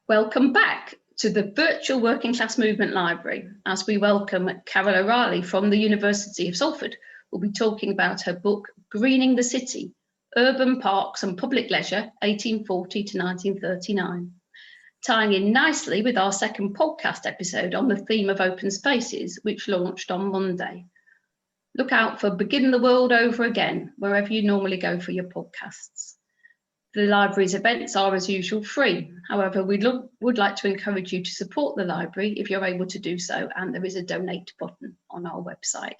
Welcome back to the Virtual Working Class Movement Library as we welcome Carole O'Reilly from the University of Salford, who'll be talking about her book, Greening the City, Urban Parks and Public Leisure, 1840 to 1939, tying in nicely with our second podcast episode on the theme of open spaces, which launched on Monday. Look out for Begin the World Over Again, wherever you normally go for your podcasts. The library's events are, as usual, free. However, we would like to encourage you to support the library if you're able to do so, and there is a donate button on our website.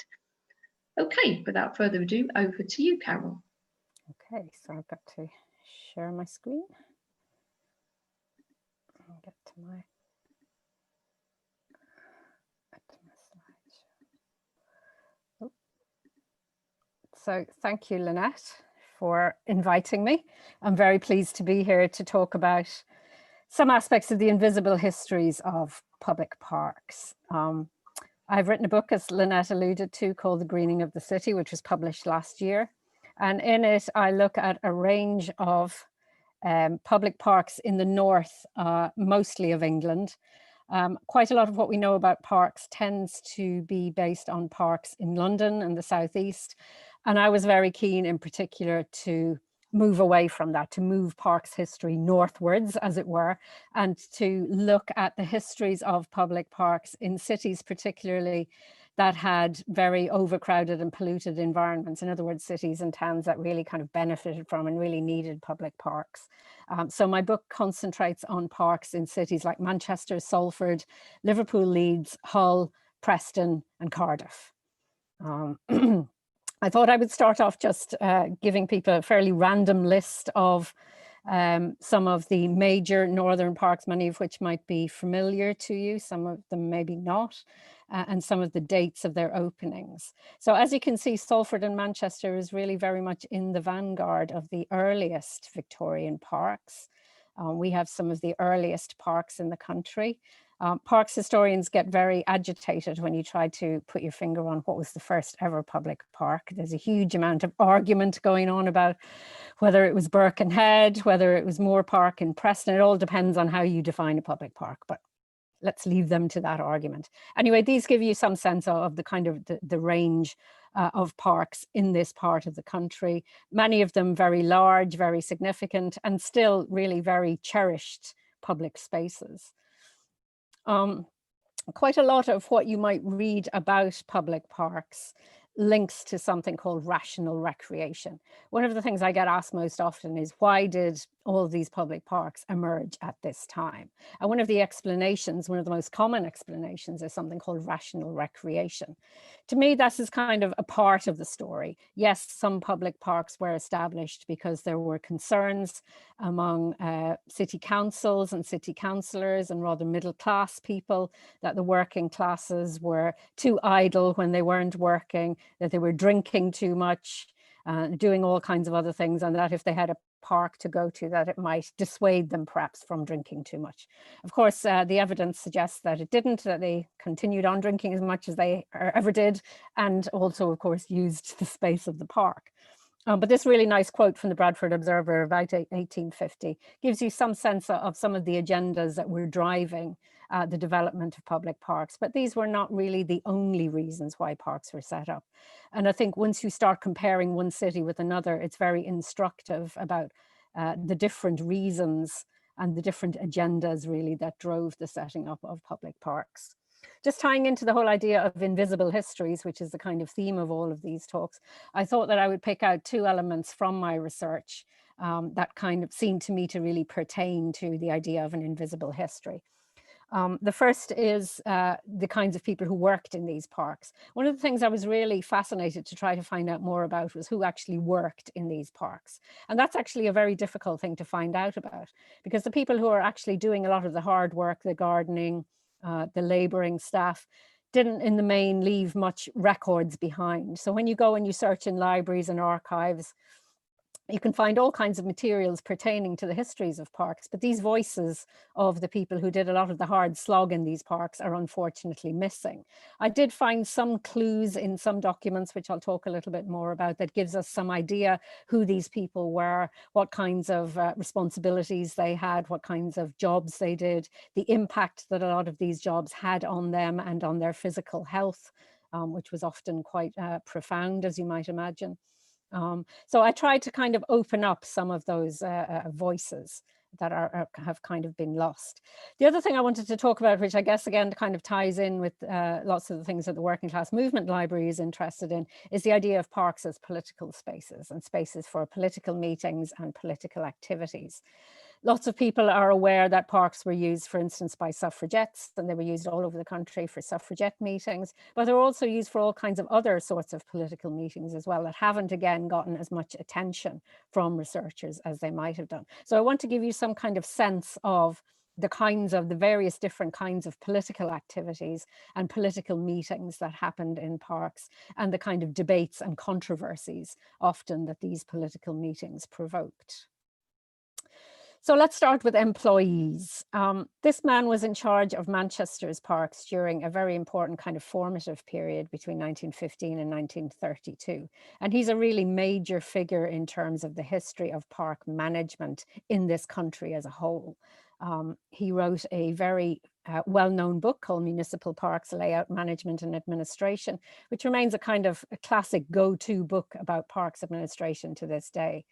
Okay, without further ado, over to you, Carole. Okay, so I've got to share my screen. I'll get to my slideshow. Oh. So thank you, Lynette, for inviting me. I'm very pleased to be here to talk about some aspects of the invisible histories of public parks. I've written a book, as Lynette alluded to, called The Greening of the City, which was published last year. And in it, I look at a range of public parks in the north, mostly of England. Quite a lot of what we know about parks tends to be based on parks in London and the southeast. And I was very keen in particular to move away from that, to move parks history northwards, as it were, and to look at the histories of public parks in cities particularly that had very overcrowded and polluted environments. In other words, cities and towns that really kind of benefited from and really needed public parks. So my book concentrates on parks in cities like Manchester, Salford, Liverpool, Leeds, Hull, Preston, and Cardiff. I thought I would start off just giving people a fairly random list of some of the major northern parks, many of which might be familiar to you, some of them maybe not, and some of the dates of their openings. So as you can see, Salford and Manchester is really very much in the vanguard of the earliest Victorian parks. We have some of the earliest parks in the country. Parks historians get very agitated when you try to put your finger on what was the first ever public park. There's a huge amount of argument going on about whether it was Birkenhead, whether it was Moore Park in Preston. It all depends on how you define a public park, but let's leave them to that argument. Anyway, these give you some sense of the kind of the range of parks in this part of the country. Many of them very large, very significant, and still really very cherished public spaces. Quite a lot of what you might read about public parks links to something called rational recreation. One of the things I get asked most often is, why did all of these public parks emerge at this time? And one of the explanations, one of the most common explanations, is something called rational recreation. To me, this is kind of a part of the story. Yes, some public parks were established because there were concerns among city councils and city councillors and rather middle class people that the working classes were too idle when they weren't working, that they were drinking too much, doing all kinds of other things, and that if they had a park to go to, that it might dissuade them perhaps from drinking too much. Of course, the evidence suggests that it didn't, that they continued on drinking as much as they ever did, and also, of course, used the space of the park. But this really nice quote from the Bradford Observer about 1850 gives you some sense of some of the agendas that were driving the development of public parks. But these were not really the only reasons why parks were set up. And I think once you start comparing one city with another, it's very instructive about the different reasons and the different agendas really that drove the setting up of public parks. Just tying into the whole idea of invisible histories, which is the kind of theme of all of these talks, I thought that I would pick out two elements from my research that kind of seemed to me to really pertain to the idea of an invisible history. The first is the kinds of people who worked in these parks. One of the things I was really fascinated to try to find out more about was who actually worked in these parks. And that's actually a very difficult thing to find out about, because the people who are actually doing a lot of the hard work, the gardening, the labouring staff, didn't in the main leave much records behind. So when you go and you search in libraries and archives, You can find all kinds of materials pertaining to the histories of parks, but these voices of the people who did a lot of the hard slog in these parks are unfortunately missing. I did find some clues in some documents, which I'll talk a little bit more about, that gives us some idea who these people were, what kinds of responsibilities they had, what kinds of jobs they did, the impact that a lot of these jobs had on them and on their physical health, which was often quite profound, as you might imagine. So I tried to kind of open up some of those voices that have kind of been lost. The other thing I wanted to talk about, which I guess again kind of ties in with lots of the things that the Working Class Movement Library is interested in, is the idea of parks as political spaces and spaces for political meetings and political activities. Lots of people are aware that parks were used, for instance, by suffragettes, and they were used all over the country for suffragette meetings, but they're also used for all kinds of other sorts of political meetings as well that haven't, again, gotten as much attention from researchers as they might have done. So I want to give you some kind of sense of the various different kinds of political activities and political meetings that happened in parks, and the kind of debates and controversies often that these political meetings provoked. So let's start with employees. This man was in charge of Manchester's parks during a very important kind of formative period between 1915 and 1932. And he's a really major figure in terms of the history of park management in this country as a whole. He wrote a very well-known book called Municipal Parks Layout Management and Administration, which remains a kind of a classic go-to book about parks administration to this day.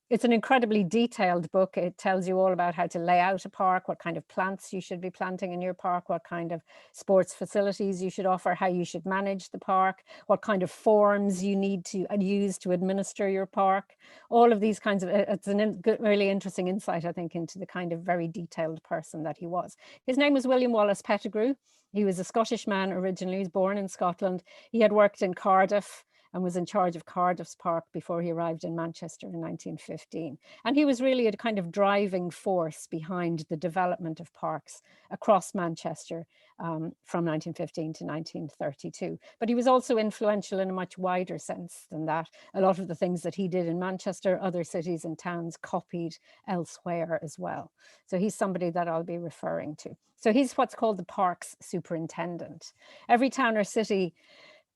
It's an incredibly detailed book. It tells you all about how to lay out a park, what kind of plants you should be planting in your park, what kind of sports facilities you should offer, how you should manage the park, what kind of forms you need to use to administer your park. All of these kinds of, it's a really interesting insight, I think, into the kind of very detailed person that he was. His name was William Wallace Pettigrew. He was a Scottish man originally. He was born in Scotland. He had worked in Cardiff and was in charge of Cardiff's park before he arrived in Manchester in 1915. And he was really a kind of driving force behind the development of parks across Manchester from 1915 to 1932. But he was also influential in a much wider sense than that. A lot of the things that he did in Manchester, other cities and towns copied elsewhere as well. So he's somebody that I'll be referring to. So he's what's called the parks superintendent. Every town or city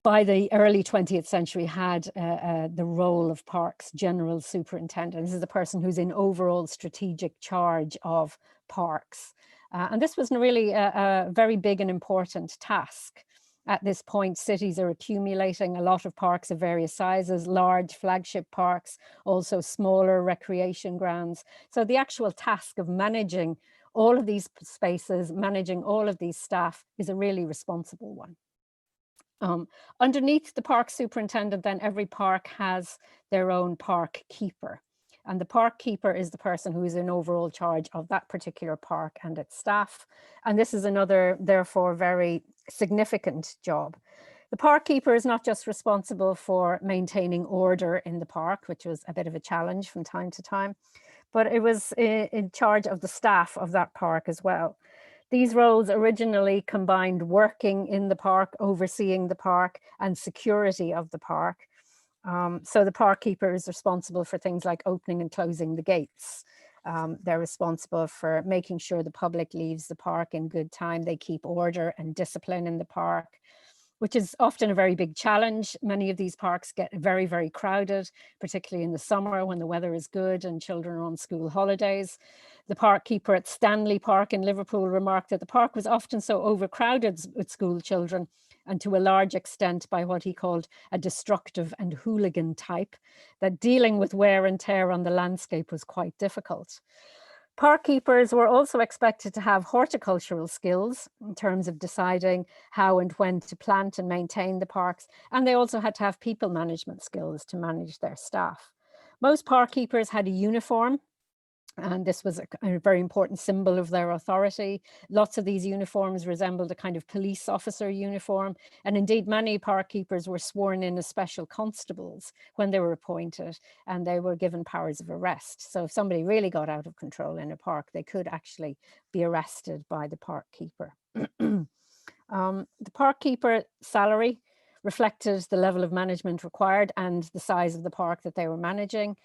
by the early 20th century had the role of parks general superintendent. This is the person who's in overall strategic charge of parks. And this was really a very big and important task. At this point, cities are accumulating a lot of parks of various sizes, large flagship parks, also smaller recreation grounds. So the actual task of managing all of these spaces, managing all of these staff is a really responsible one. Underneath the park superintendent, then every park has their own park keeper. And the park keeper is the person who is in overall charge of that particular park and its staff. And this is another, therefore, very significant job. The park keeper is not just responsible for maintaining order in the park, which was a bit of a challenge from time to time, but it was in charge of the staff of that park as well. These roles originally combined working in the park, overseeing the park, and security of the park. So the park keeper is responsible for things like opening and closing the gates. They're responsible for making sure the public leaves the park in good time. They keep order and discipline in the park, which is often a very big challenge. Many of these parks get very, very crowded, particularly in the summer when the weather is good and children are on school holidays. The park keeper at Stanley Park in Liverpool remarked that the park was often so overcrowded with school children, and to a large extent by what he called a destructive and hooligan type, that dealing with wear and tear on the landscape was quite difficult. Park keepers were also expected to have horticultural skills in terms of deciding how and when to plant and maintain the parks, and they also had to have people management skills to manage their staff. Most park keepers had a uniform, and this was a very important symbol of their authority. Lots of these uniforms resembled a kind of police officer uniform. And indeed, many park keepers were sworn in as special constables when they were appointed, and they were given powers of arrest. So if somebody really got out of control in a park, they could actually be arrested by the park keeper. The park keeper salary reflected the level of management required and the size of the park that they were managing.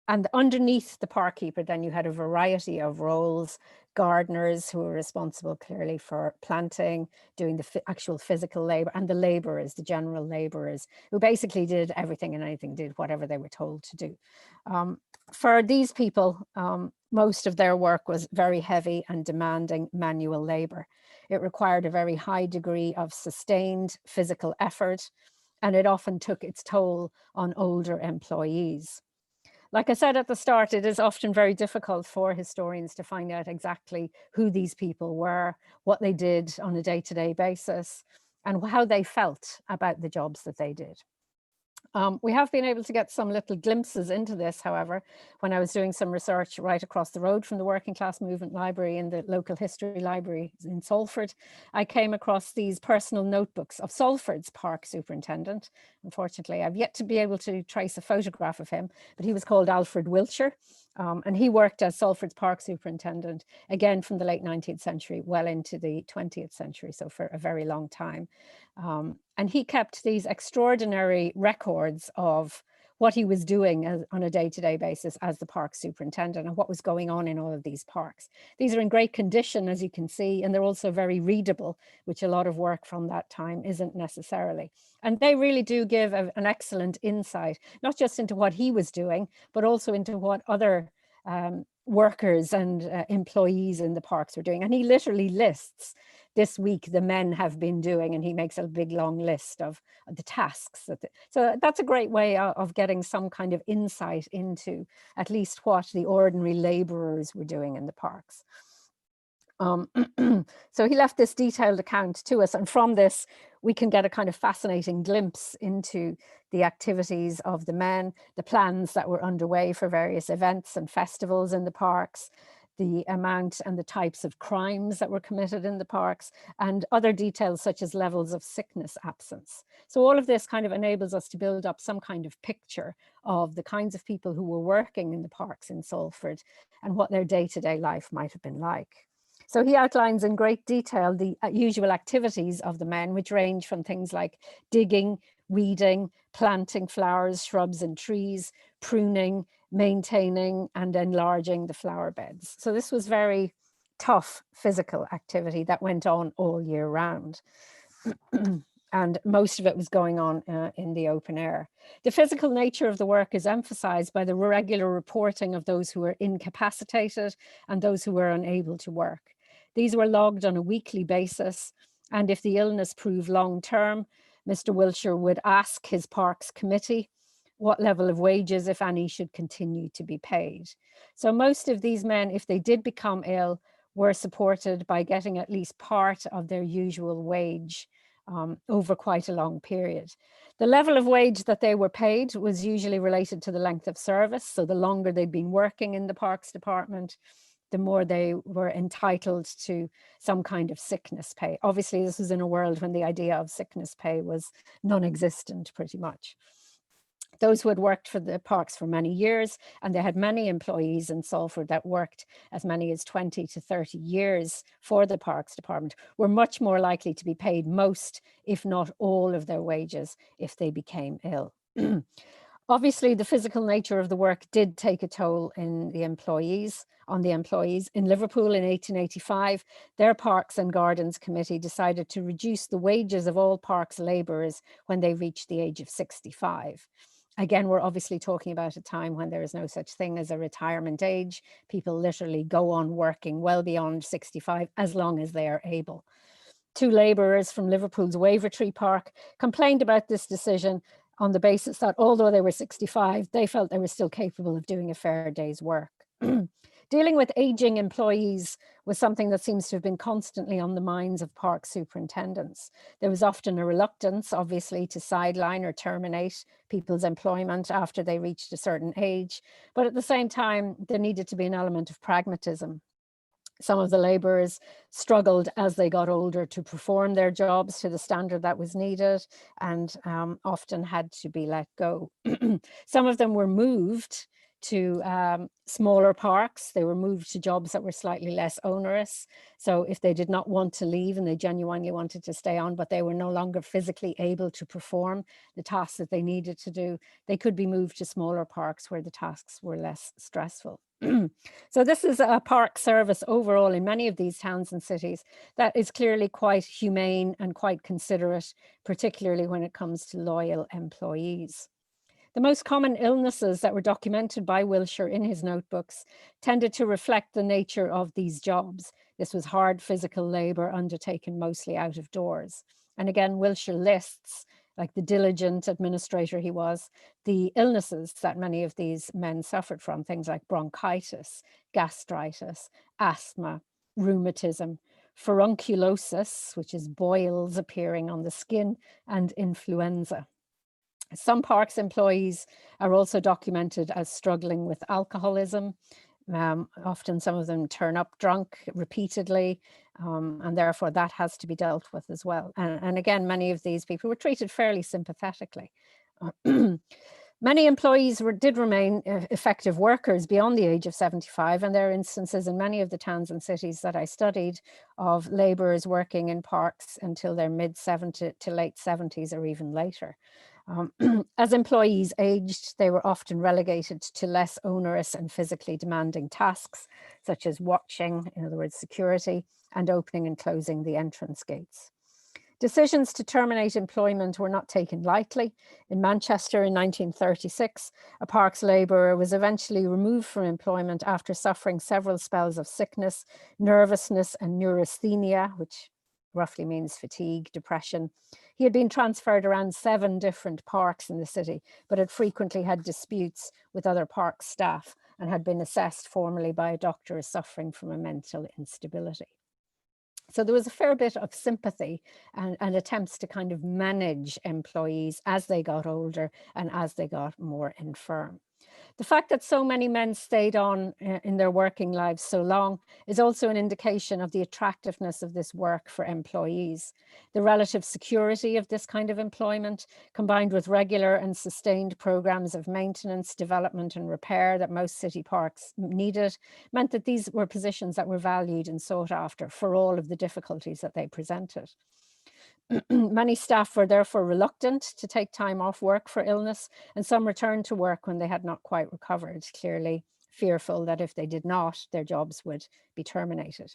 And underneath the park keeper, then you had a variety of roles: gardeners, who were responsible clearly for planting, doing the actual physical labor, and the laborers, the general laborers, who basically did everything and anything, did whatever they were told to do. For these people, most of their work was very heavy and demanding manual labor. It required a very high degree of sustained physical effort, and it often took its toll on older employees. Like I said at the start, it is often very difficult for historians to find out exactly who these people were, what they did on a day-to-day basis, and how they felt about the jobs that they did. We have been able to get some little glimpses into this, however, when I was doing some research right across the road from the Working Class Movement Library in the local history library in Salford. I came across these personal notebooks of Salford's park superintendent. Unfortunately, I've yet to be able to trace a photograph of him, but he was called Alfred Wiltshire. And he worked as Salford's park superintendent, again, from the late 19th century, well into the 20th century, so for a very long time. And he kept these extraordinary records of what he was doing on a day-to-day basis as the park superintendent and what was going on in all of these parks. These are in great condition, as you can see, and they're also very readable, which a lot of work from that time isn't necessarily. And they really do give an excellent insight, not just into what he was doing, but also into what other workers and employees in the parks were doing. And he literally lists, this week the men have been doing, and he makes a big long list of the tasks. So that's a great way of getting some kind of insight into at least what the ordinary laborers were doing in the parks. So he left this detailed account to us, and from this we can get a kind of fascinating glimpse into the activities of the men, the plans that were underway for various events and festivals in the parks, the amount and the types of crimes that were committed in the parks, and other details such as levels of sickness absence. So all of this kind of enables us to build up some kind of picture of the kinds of people who were working in the parks in Salford and what their day-to-day life might have been like. So he outlines in great detail the usual activities of the men, which range from things like digging, weeding, planting flowers, shrubs and trees, pruning, maintaining and enlarging the flower beds. So this was very tough physical activity that went on all year round. And most of it was going on in the open air. The physical nature of the work is emphasized by the regular reporting of those who were incapacitated and those who were unable to work. These were logged on a weekly basis, and if the illness proved long-term, Mr. Wiltshire would ask his parks committee what level of wages, if any, should continue to be paid. So most of these men, if they did become ill, were supported by getting at least part of their usual wage over quite a long period. The level of wage that they were paid was usually related to the length of service. So the longer they'd been working in the parks department, the more they were entitled to some kind of sickness pay. Obviously, this was in a world when the idea of sickness pay was non-existent pretty much. Those who had worked for the parks for many years, and they had many employees in Salford that worked as many as 20 to 30 years for the parks department, were much more likely to be paid most, if not all, of their wages if they became ill. Obviously, the physical nature of the work did take a toll on the employees. In Liverpool in 1885, their Parks and Gardens Committee decided to reduce the wages of all parks labourers when they reached the age of 65. Again, we're obviously talking about a time when there is no such thing as a retirement age. People literally go on working well beyond 65 as long as they are able. 2 labourers from Liverpool's Wavertree Park complained about this decision on the basis that although they were 65, they felt they were still capable of doing a fair day's work. Dealing with aging employees was something that seems to have been constantly on the minds of park superintendents. There was often a reluctance, obviously, to sideline or terminate people's employment after they reached a certain age. But at the same time, there needed to be an element of pragmatism. Some of the labourers struggled as they got older to perform their jobs to the standard that was needed, and often had to be let go. Some of them were moved to smaller parks. They were moved to jobs that were slightly less onerous. So if they did not want to leave and they genuinely wanted to stay on, but they were no longer physically able to perform the tasks that they needed to do, they could be moved to smaller parks where the tasks were less stressful. So this is a park service overall in many of these towns and cities that is clearly quite humane and quite considerate, particularly when it comes to loyal employees. The most common illnesses that were documented by Wilshire in his notebooks tended to reflect the nature of these jobs. This was hard physical labor undertaken mostly out of doors. And again, Wilshire lists, like the diligent administrator he was, the illnesses that many of these men suffered from, things like bronchitis, gastritis, asthma, rheumatism, furunculosis, which is boils appearing on the skin, and influenza. Some parks employees are also documented as struggling with alcoholism. Often some of them turn up drunk repeatedly, and therefore that has to be dealt with as well. And again, many of these people were treated fairly sympathetically. Many employees did remain effective workers beyond the age of 75, and there are instances in many of the towns and cities that I studied of labourers working in parks until their mid-70s to late 70s or even later. As employees aged, they were often relegated to less onerous and physically demanding tasks, such as watching, in other words, security, and opening and closing the entrance gates. Decisions to terminate employment were not taken lightly. In Manchester in 1936, a parks labourer was eventually removed from employment after suffering several spells of sickness, nervousness, and neurasthenia, which roughly means fatigue, depression. He had been transferred around 7 different parks in the city, but had frequently had disputes with other park staff and had been assessed formally by a doctor as suffering from a mental instability. So there was a fair bit of sympathy and attempts to kind of manage employees as they got older and as they got more infirm. The fact that so many men stayed on in their working lives so long is also an indication of the attractiveness of this work for employees. The relative security of this kind of employment, combined with regular and sustained programs of maintenance, development, and repair that most city parks needed, meant that these were positions that were valued and sought after for all of the difficulties that they presented. Many staff were therefore reluctant to take time off work for illness, and some returned to work when they had not quite recovered, clearly fearful that if they did not, their jobs would be terminated.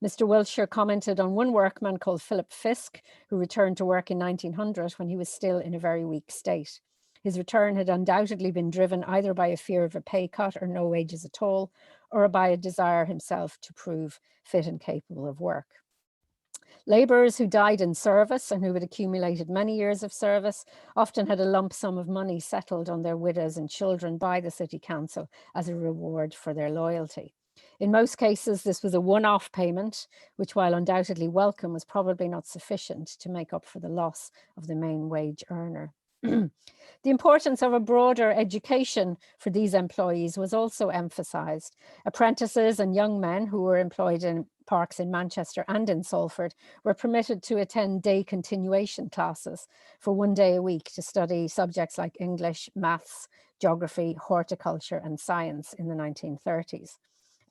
Mr. Wilshire commented on one workman called Philip Fisk, who returned to work in 1900 when he was still in a very weak state. His return had undoubtedly been driven either by a fear of a pay cut or no wages at all, or by a desire himself to prove fit and capable of work. Labourers who died in service and who had accumulated many years of service often had a lump sum of money settled on their widows and children by the City Council as a reward for their loyalty. In most cases, this was a one-off payment, which, while undoubtedly welcome, was probably not sufficient to make up for the loss of the main wage earner. The importance of a broader education for these employees was also emphasised. Apprentices and young men who were employed in parks in Manchester and in Salford were permitted to attend day continuation classes for 1 day a week to study subjects like English, maths, geography, horticulture, and science in the 1930s.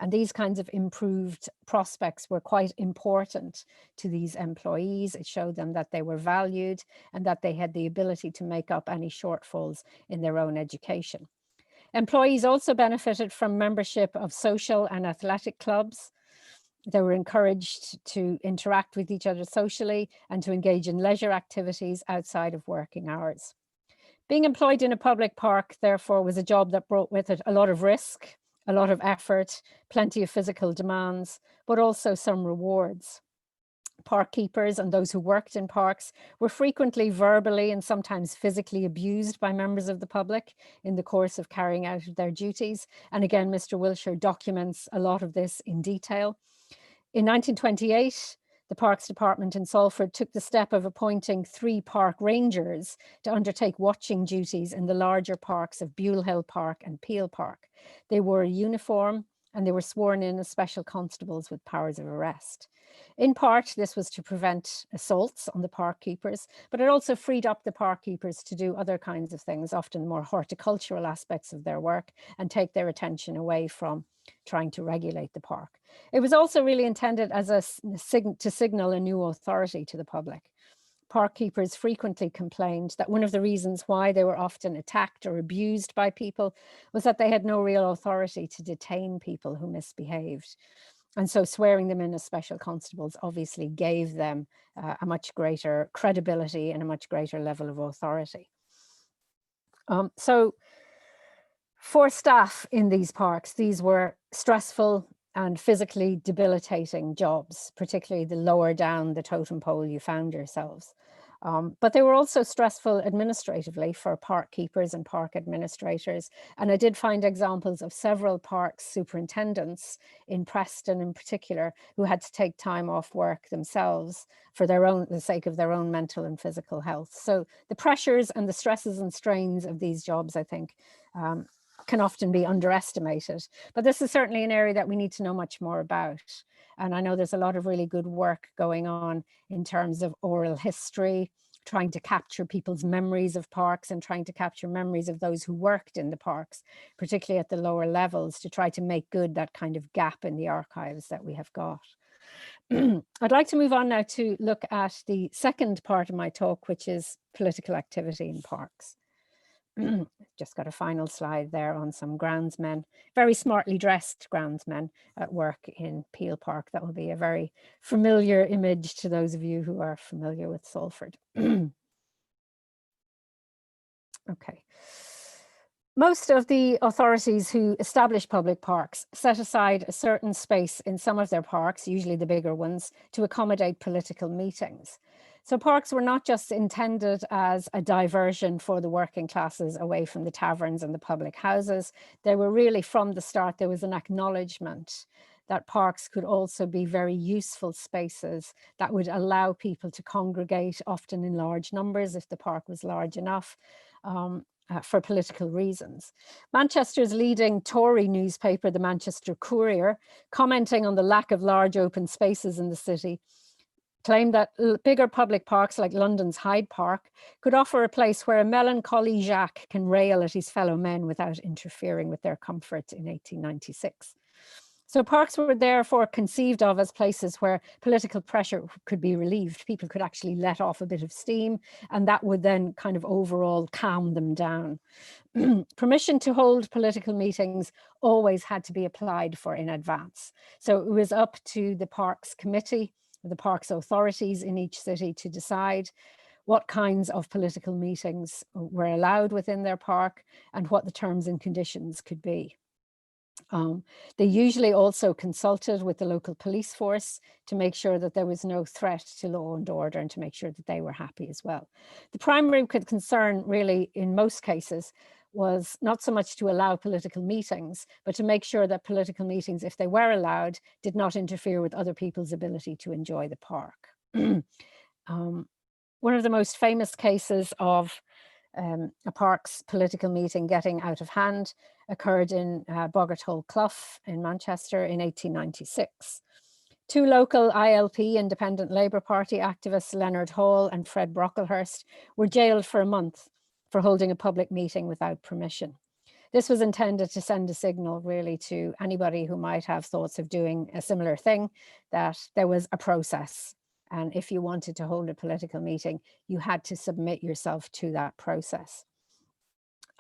And these kinds of improved prospects were quite important to these employees. It showed them that they were valued and that they had the ability to make up any shortfalls in their own education. Employees also benefited from membership of social and athletic clubs. They were encouraged to interact with each other socially and to engage in leisure activities outside of working hours. Being employed in a public park, therefore, was a job that brought with it a lot of risk, a lot of effort, plenty of physical demands, but also some rewards. Park keepers and those who worked in parks were frequently verbally and sometimes physically abused by members of the public in the course of carrying out their duties. And again, Mr. Wilshire documents a lot of this in detail. In 1928, the Parks Department in Salford took the step of appointing 3 park rangers to undertake watching duties in the larger parks of Buell Hill Park and Peel Park. They wore a uniform and they were sworn in as special constables with powers of arrest. In part, this was to prevent assaults on the park keepers, but it also freed up the park keepers to do other kinds of things, often more horticultural aspects of their work, and take their attention away from trying to regulate the park. It was also really intended as to signal a new authority to the public. Park keepers frequently complained that one of the reasons why they were often attacked or abused by people was that they had no real authority to detain people who misbehaved. And so swearing them in as special constables obviously gave them a much greater credibility and a much greater level of authority. So for staff in these parks, these were stressful and physically debilitating jobs, particularly the lower down the totem pole you found yourselves. But they were also stressful administratively for park keepers and park administrators. And I did find examples of several park superintendents in Preston in particular, who had to take time off work themselves for the sake of their own mental and physical health. So the pressures and the stresses and strains of these jobs, I think, can often be underestimated. But this is certainly an area that we need to know much more about. And I know there's a lot of really good work going on in terms of oral history, trying to capture people's memories of parks and trying to capture memories of those who worked in the parks, particularly at the lower levels, to try to make good that kind of gap in the archives that we have got. I'd like to move on now to look at the second part of my talk, which is political activity in parks. Just got a final slide there on some groundsmen, very smartly dressed groundsmen at work in Peel Park. That will be a very familiar image to those of you who are familiar with Salford. Okay. Most of the authorities who establish public parks set aside a certain space in some of their parks, usually the bigger ones, to accommodate political meetings. So parks were not just intended as a diversion for the working classes away from the taverns and the public houses. They were really, from the start, there was an acknowledgement that parks could also be very useful spaces that would allow people to congregate, often in large numbers if the park was large enough, for political reasons. Manchester's leading Tory newspaper, the Manchester Courier, commenting on the lack of large open spaces in the city, claimed that bigger public parks like London's Hyde Park could offer a place where a melancholy Jacques can rail at his fellow men without interfering with their comfort in 1896. So parks were therefore conceived of as places where political pressure could be relieved. People could actually let off a bit of steam, and that would then kind of overall calm them down. Permission to hold political meetings always had to be applied for in advance. So it was up to the Parks Committee, the parks authorities in each city, to decide what kinds of political meetings were allowed within their park and what the terms and conditions could be. They usually also consulted with the local police force to make sure that there was no threat to law and order and to make sure that they were happy as well. The primary concern really in most cases was not so much to allow political meetings, but to make sure that political meetings, if they were allowed, did not interfere with other people's ability to enjoy the park. One of the most famous cases of a park's political meeting getting out of hand occurred in Boggerthole Clough in Manchester in 1896. Two local ILP, Independent Labour Party activists, Leonard Hall and Fred Brocklehurst, were jailed for a month for holding a public meeting without permission. This was intended to send a signal really to anybody who might have thoughts of doing a similar thing, that there was a process. And if you wanted to hold a political meeting, you had to submit yourself to that process.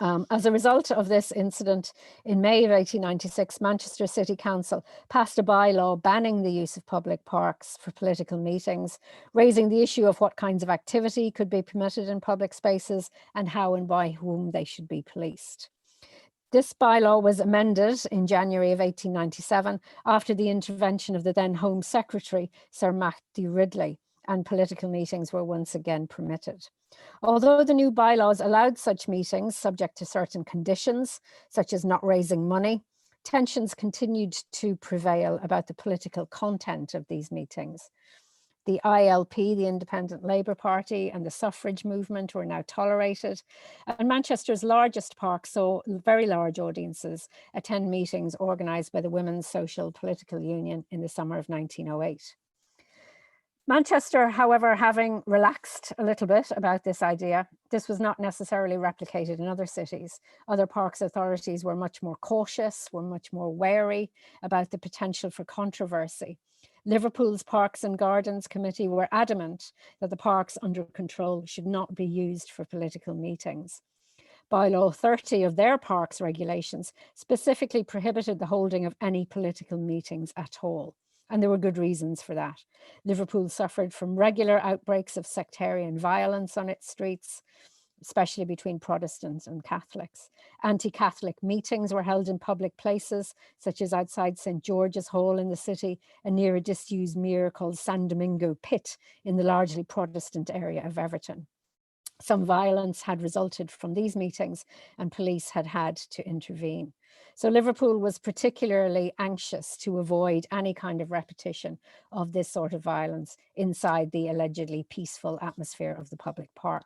As a result of this incident, in May of 1896, Manchester City Council passed a bylaw banning the use of public parks for political meetings, raising the issue of what kinds of activity could be permitted in public spaces and how and by whom they should be policed. This bylaw was amended in January of 1897 after the intervention of the then Home Secretary, Sir Matthew Ridley, and political meetings were once again permitted. Although the new bylaws allowed such meetings subject to certain conditions, such as not raising money, tensions continued to prevail about the political content of these meetings. The ILP, the Independent Labour Party, and the suffrage movement were now tolerated. And Manchester's largest park saw very large audiences attend meetings organised by the Women's Social Political Union in the summer of 1908. Manchester, however, having relaxed a little bit about this idea, this was not necessarily replicated in other cities. Other parks authorities were much more cautious, were much more wary about the potential for controversy. Liverpool's Parks and Gardens Committee were adamant that the parks under control should not be used for political meetings. Bylaw 30 of their parks regulations specifically prohibited the holding of any political meetings at all. And there were good reasons for that. Liverpool suffered from regular outbreaks of sectarian violence on its streets, especially between Protestants and Catholics. Anti-Catholic meetings were held in public places, such as outside St. George's Hall in the city and near a disused mere called San Domingo Pit in the largely Protestant area of Everton. Some violence had resulted from these meetings and police had had to intervene. So Liverpool was particularly anxious to avoid any kind of repetition of this sort of violence inside the allegedly peaceful atmosphere of the public park.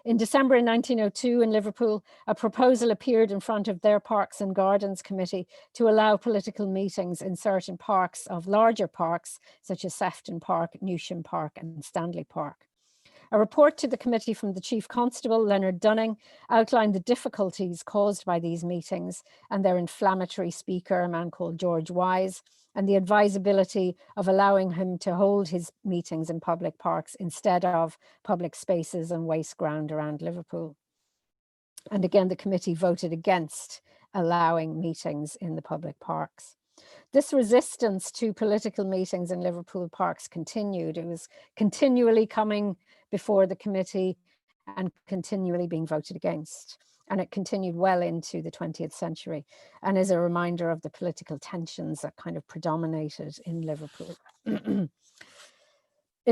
In December 1902 in Liverpool, a proposal appeared in front of their Parks and Gardens Committee to allow political meetings in certain parks of larger parks, such as Sefton Park, Newsham Park and Stanley Park. A report to the committee from the Chief Constable, Leonard Dunning, outlined the difficulties caused by these meetings and their inflammatory speaker, a man called George Wise, and the advisability of allowing him to hold his meetings in public parks instead of public spaces and waste ground around Liverpool. And again, the committee voted against allowing meetings in the public parks. This resistance to political meetings in Liverpool parks continued. It was continually coming before the committee and continually being voted against. And it continued well into the 20th century and is a reminder of the political tensions that kind of predominated in Liverpool. In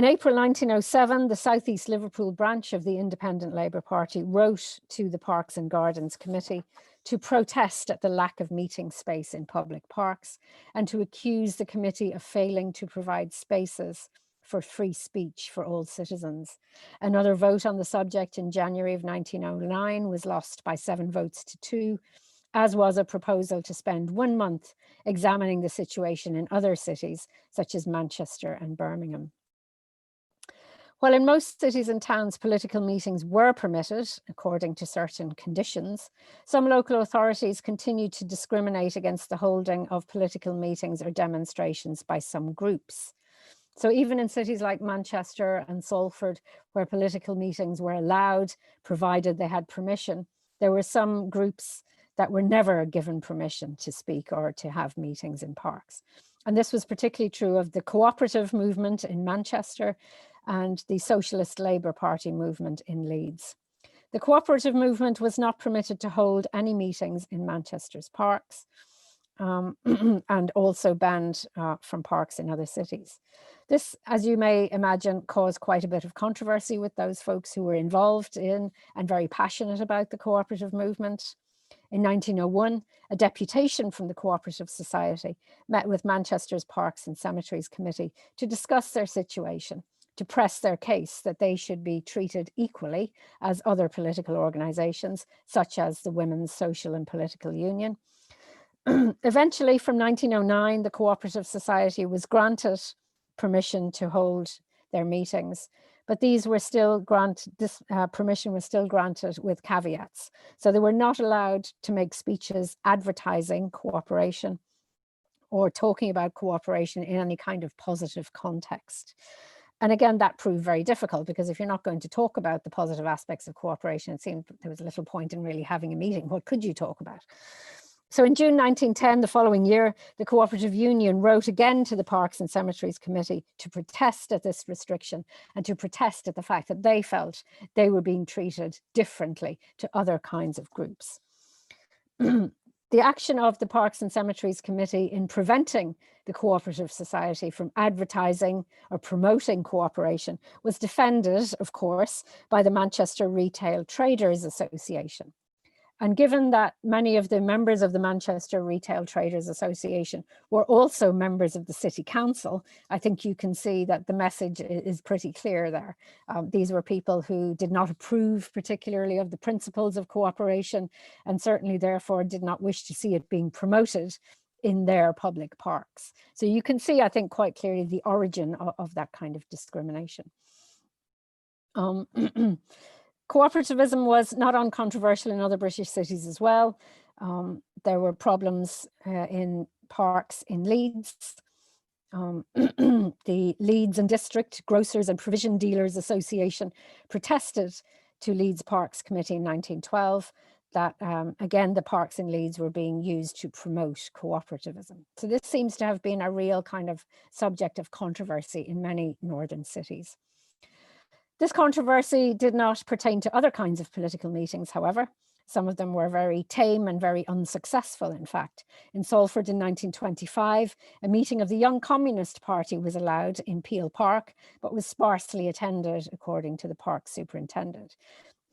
April 1907, the South East Liverpool branch of the Independent Labour Party wrote to the Parks and Gardens Committee to protest at the lack of meeting space in public parks and to accuse the committee of failing to provide spaces for free speech for all citizens. Another vote on the subject in January of 1909 was lost by 7 votes to 2, as was a proposal to spend 1 month examining the situation in other cities, such as Manchester and Birmingham. While in most cities and towns political meetings were permitted, according to certain conditions, some local authorities continued to discriminate against the holding of political meetings or demonstrations by some groups. So even in cities like Manchester and Salford, where political meetings were allowed, provided they had permission, there were some groups that were never given permission to speak or to have meetings in parks. And this was particularly true of the cooperative movement in Manchester and the Socialist Labour Party movement in Leeds. The cooperative movement was not permitted to hold any meetings in Manchester's parks and also banned from parks in other cities. This, as you may imagine, caused quite a bit of controversy with those folks who were involved in and very passionate about the cooperative movement. In 1901, a deputation from the Cooperative Society met with Manchester's Parks and Cemeteries Committee to discuss their situation, to press their case that they should be treated equally as other political organisations, such as the Women's Social and Political Union. Eventually, from 1909, the Cooperative Society was granted permission to hold their meetings, but these were still this permission was still granted with caveats. So they were not allowed to make speeches advertising cooperation or talking about cooperation in any kind of positive context. And again, that proved very difficult because if you're not going to talk about the positive aspects of cooperation, it seemed there was little point in really having a meeting. What could you talk about? So in June 1910, the following year, the Cooperative Union wrote again to the Parks and Cemeteries Committee to protest at this restriction and to protest at the fact that they felt they were being treated differently to other kinds of groups. The action of the Parks and Cemeteries Committee in preventing the Cooperative Society from advertising or promoting cooperation was defended, of course, by the Manchester Retail Traders Association. And given that many of the members of the Manchester Retail Traders Association were also members of the City Council, I think you can see that the message is pretty clear there. These were people who did not approve particularly of the principles of cooperation, and certainly therefore did not wish to see it being promoted in their public parks. So you can see, I think, quite clearly the origin of that kind of discrimination. Cooperativism was not uncontroversial in other British cities as well. There were problems in parks in Leeds. The Leeds and District Grocers and Provision Dealers Association protested to Leeds Parks Committee in 1912 that, again, the parks in Leeds were being used to promote cooperativism. So this seems to have been a real kind of subject of controversy in many northern cities. This controversy did not pertain to other kinds of political meetings, however. Some of them were very tame and very unsuccessful, in fact. In Salford in 1925, a meeting of the Young Communist Party was allowed in Peel Park, but was sparsely attended, according to the park superintendent.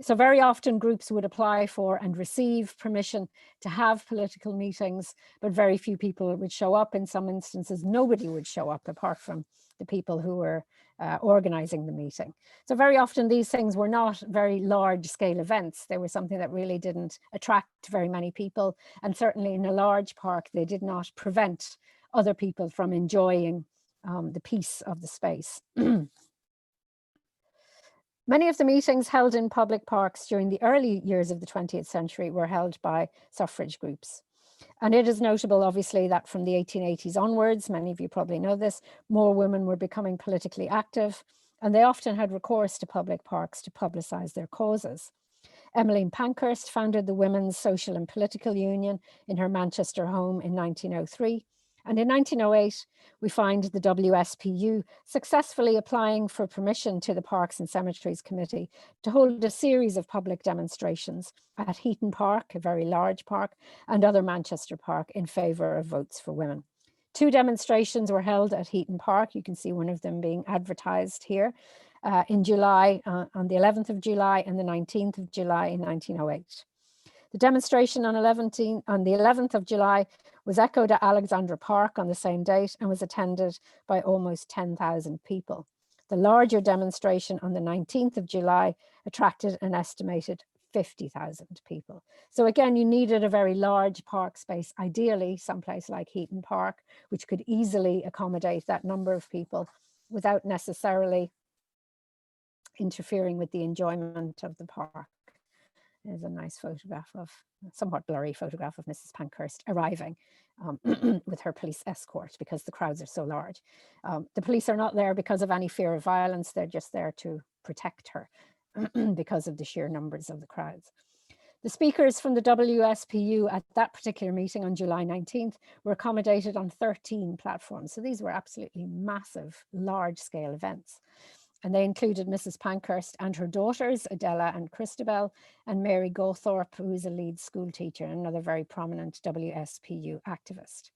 So very often groups would apply for and receive permission to have political meetings, but very few people would show up. In some instances, nobody would show up apart from the people who were organizing the meeting. So very often these things were not very large scale events. They were something that really didn't attract very many people. And certainly in a large park, they did not prevent other people from enjoying the peace of the space. Many of the meetings held in public parks during the early years of the 20th century were held by suffrage groups. And it is notable, obviously, that from the 1880s onwards, many of you probably know this, more women were becoming politically active, and they often had recourse to public parks to publicise their causes. Emmeline Pankhurst founded the Women's Social and Political Union in her Manchester home in 1903. And in 1908, we find the WSPU successfully applying for permission to the Parks and Cemeteries Committee to hold a series of public demonstrations at Heaton Park, a very large park, and other Manchester Park in favour of votes for women. 2 demonstrations were held at Heaton Park. You can see one of them being advertised here in July, on the 11th of July and the 19th of July in 1908. The demonstration on the 11th of July was echoed at Alexandra Park on the same date and was attended by almost 10,000 people. The larger demonstration on the 19th of July attracted an estimated 50,000 people. So again, you needed a very large park space, ideally someplace like Heaton Park, which could easily accommodate that number of people without necessarily interfering with the enjoyment of the park. There's a nice photograph of, somewhat blurry photograph of Mrs. Pankhurst arriving with her police escort because the crowds are so large. The police are not there because of any fear of violence. They're just there to protect her because of the sheer numbers of the crowds. The speakers from the WSPU at that particular meeting on July 19th were accommodated on 13 platforms. So these were absolutely massive, large-scale events. And they included Mrs. Pankhurst and her daughters, Adela and Christabel, and Mary Gawthorpe, who is a Leeds school teacher and another very prominent WSPU activist.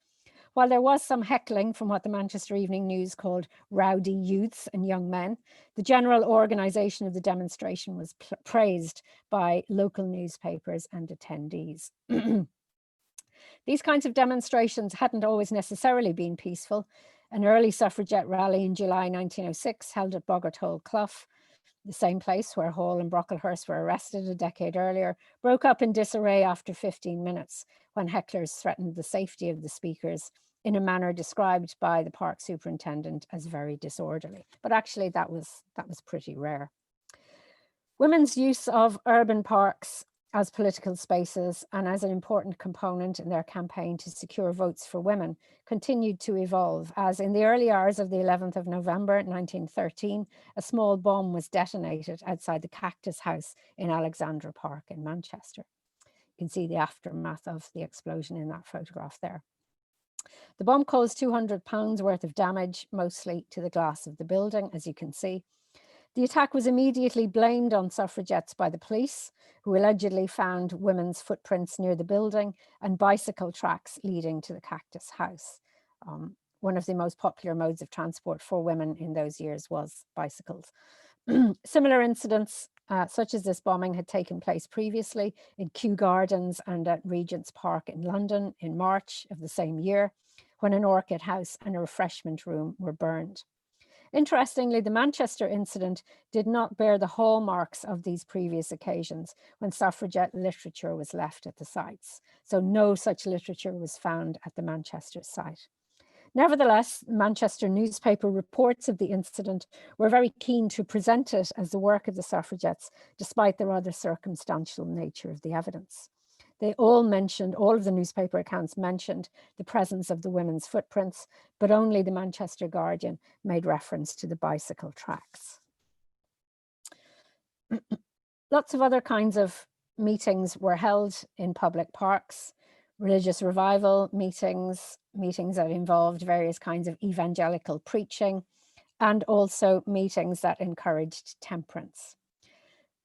While there was some heckling from what the Manchester Evening News called rowdy youths and young men, the general organisation of the demonstration was praised by local newspapers and attendees. These kinds of demonstrations hadn't always necessarily been peaceful. An early suffragette rally in July 1906 held at Boggartole Clough, the same place where Hall and Brocklehurst were arrested a decade earlier, broke up in disarray after 15 minutes when hecklers threatened the safety of the speakers in a manner described by the park superintendent as very disorderly. But actually that was pretty rare. Women's use of urban parks as political spaces and as an important component in their campaign to secure votes for women continued to evolve, as in the early hours of the 11th of November 1913, a small bomb was detonated outside the Cactus House in Alexandra Park in Manchester. You can see the aftermath of the explosion in that photograph there. The bomb caused £200 worth of damage, mostly to the glass of the building, as you can see. The attack was immediately blamed on suffragettes by the police, who allegedly found women's footprints near the building and bicycle tracks leading to the Cactus House. One of the most popular modes of transport for women in those years was bicycles. Similar incidents such as this bombing had taken place previously in Kew Gardens and at Regent's Park in London in March of the same year, when an orchid house and a refreshment room were burned. Interestingly, the Manchester incident did not bear the hallmarks of these previous occasions when suffragette literature was left at the sites. So no such literature was found at the Manchester site. Nevertheless, Manchester newspaper reports of the incident were very keen to present it as the work of the suffragettes, despite the rather circumstantial nature of the evidence. All of the newspaper accounts mentioned the presence of the women's footprints, but only the Manchester Guardian made reference to the bicycle tracks. Lots of other kinds of meetings were held in public parks, religious revival meetings that involved various kinds of evangelical preaching, and also meetings that encouraged temperance.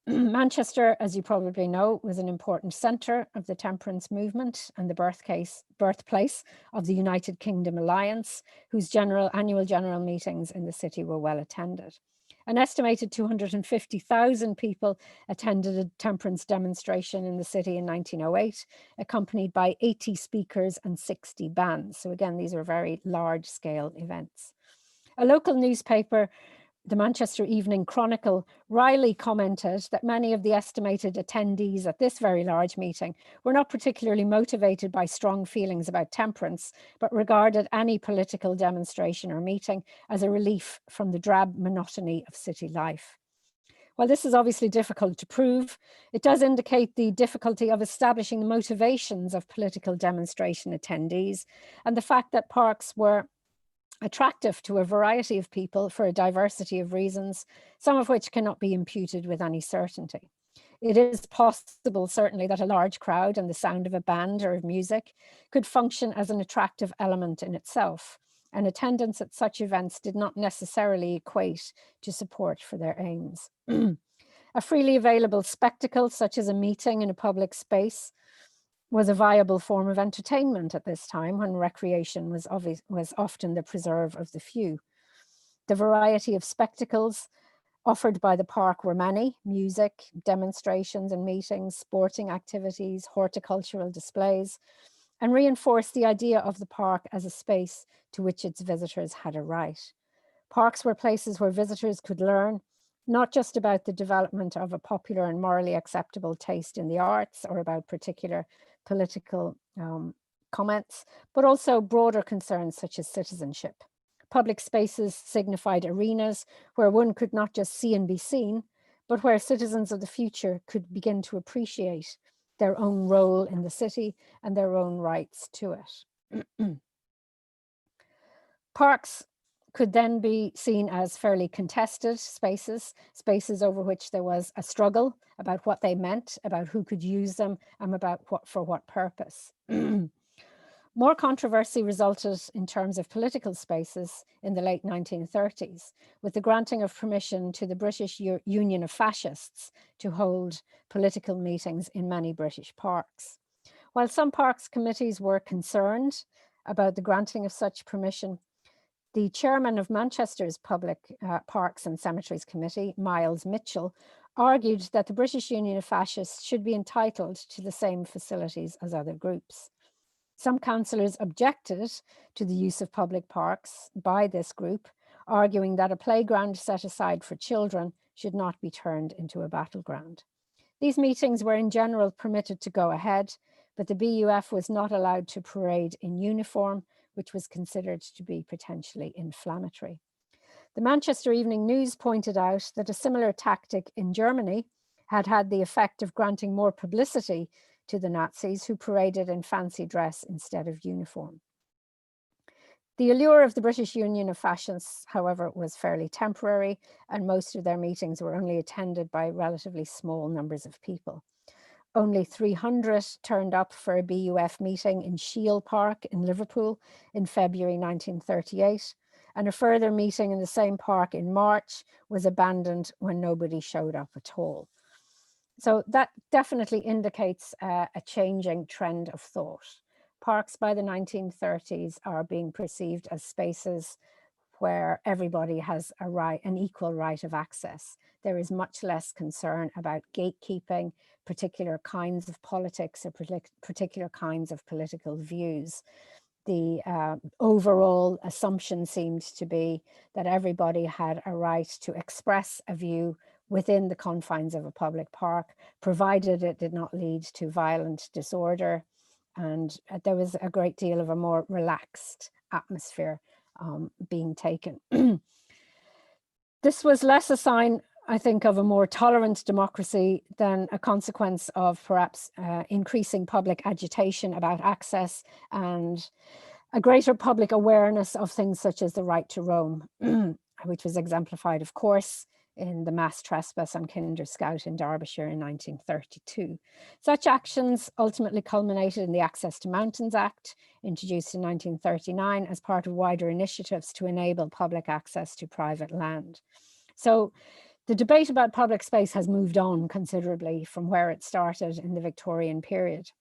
Manchester, as you probably know, was an important centre of the temperance movement and the birthplace of the United Kingdom Alliance, whose annual general meetings in the city were well attended. An estimated 250,000 people attended a temperance demonstration in the city in 1908, accompanied by 80 speakers and 60 bands. So again, these are very large-scale events. A local newspaper, the Manchester Evening Chronicle, wryly commented that many of the estimated attendees at this very large meeting were not particularly motivated by strong feelings about temperance, but regarded any political demonstration or meeting as a relief from the drab monotony of city life. While this is obviously difficult to prove, it does indicate the difficulty of establishing the motivations of political demonstration attendees, and the fact that parks were attractive to a variety of people for a diversity of reasons, some of which cannot be imputed with any certainty. It is possible, certainly, that a large crowd and the sound of a band or of music could function as an attractive element in itself, and attendance at such events did not necessarily equate to support for their aims. A freely available spectacle, such as a meeting in a public space, was a viable form of entertainment at this time, when recreation was often the preserve of the few. The variety of spectacles offered by the park were many: music, demonstrations and meetings, sporting activities, horticultural displays, and reinforced the idea of the park as a space to which its visitors had a right. Parks were places where visitors could learn not just about the development of a popular and morally acceptable taste in the arts or about particular political comments, but also broader concerns such as citizenship. Public spaces signified arenas where one could not just see and be seen, but where citizens of the future could begin to appreciate their own role in the city and their own rights to it. Parks could then be seen as fairly contested spaces over which there was a struggle about what they meant, about who could use them, and about for what purpose. More controversy resulted in terms of political spaces in the late 1930s, with the granting of permission to the British Union of Fascists to hold political meetings in many British parks. While some parks committees were concerned about the granting of such permission, the chairman of Manchester's Public Parks and Cemeteries Committee, Miles Mitchell, argued that the British Union of Fascists should be entitled to the same facilities as other groups. Some councillors objected to the use of public parks by this group, arguing that a playground set aside for children should not be turned into a battleground. These meetings were in general permitted to go ahead, but the BUF was not allowed to parade in uniform, which was considered to be potentially inflammatory. The Manchester Evening News pointed out that a similar tactic in Germany had had the effect of granting more publicity to the Nazis, who paraded in fancy dress instead of uniform. The allure of the British Union of Fascists, however, was fairly temporary, and most of their meetings were only attended by relatively small numbers of people. Only 300 turned up for a BUF meeting in Shield Park in Liverpool in February 1938, and a further meeting in the same park in March was abandoned when nobody showed up at all. So that definitely indicates a changing trend of thought. Parks by the 1930s are being perceived as spaces where everybody has a right, an equal right of access. There is much less concern about gatekeeping, particular kinds of politics or particular kinds of political views. The overall assumption seemed to be that everybody had a right to express a view within the confines of a public park, provided it did not lead to violent disorder. And there was a great deal of a more relaxed atmosphere being taken. This was less a sign, I think, of a more tolerant democracy than a consequence of perhaps increasing public agitation about access and a greater public awareness of things such as the right to roam, which was exemplified, of course, in the mass trespass on Kinder Scout in Derbyshire in 1932. Such actions ultimately culminated in the Access to Mountains Act, introduced in 1939 as part of wider initiatives to enable public access to private land. So the debate about public space has moved on considerably from where it started in the Victorian period.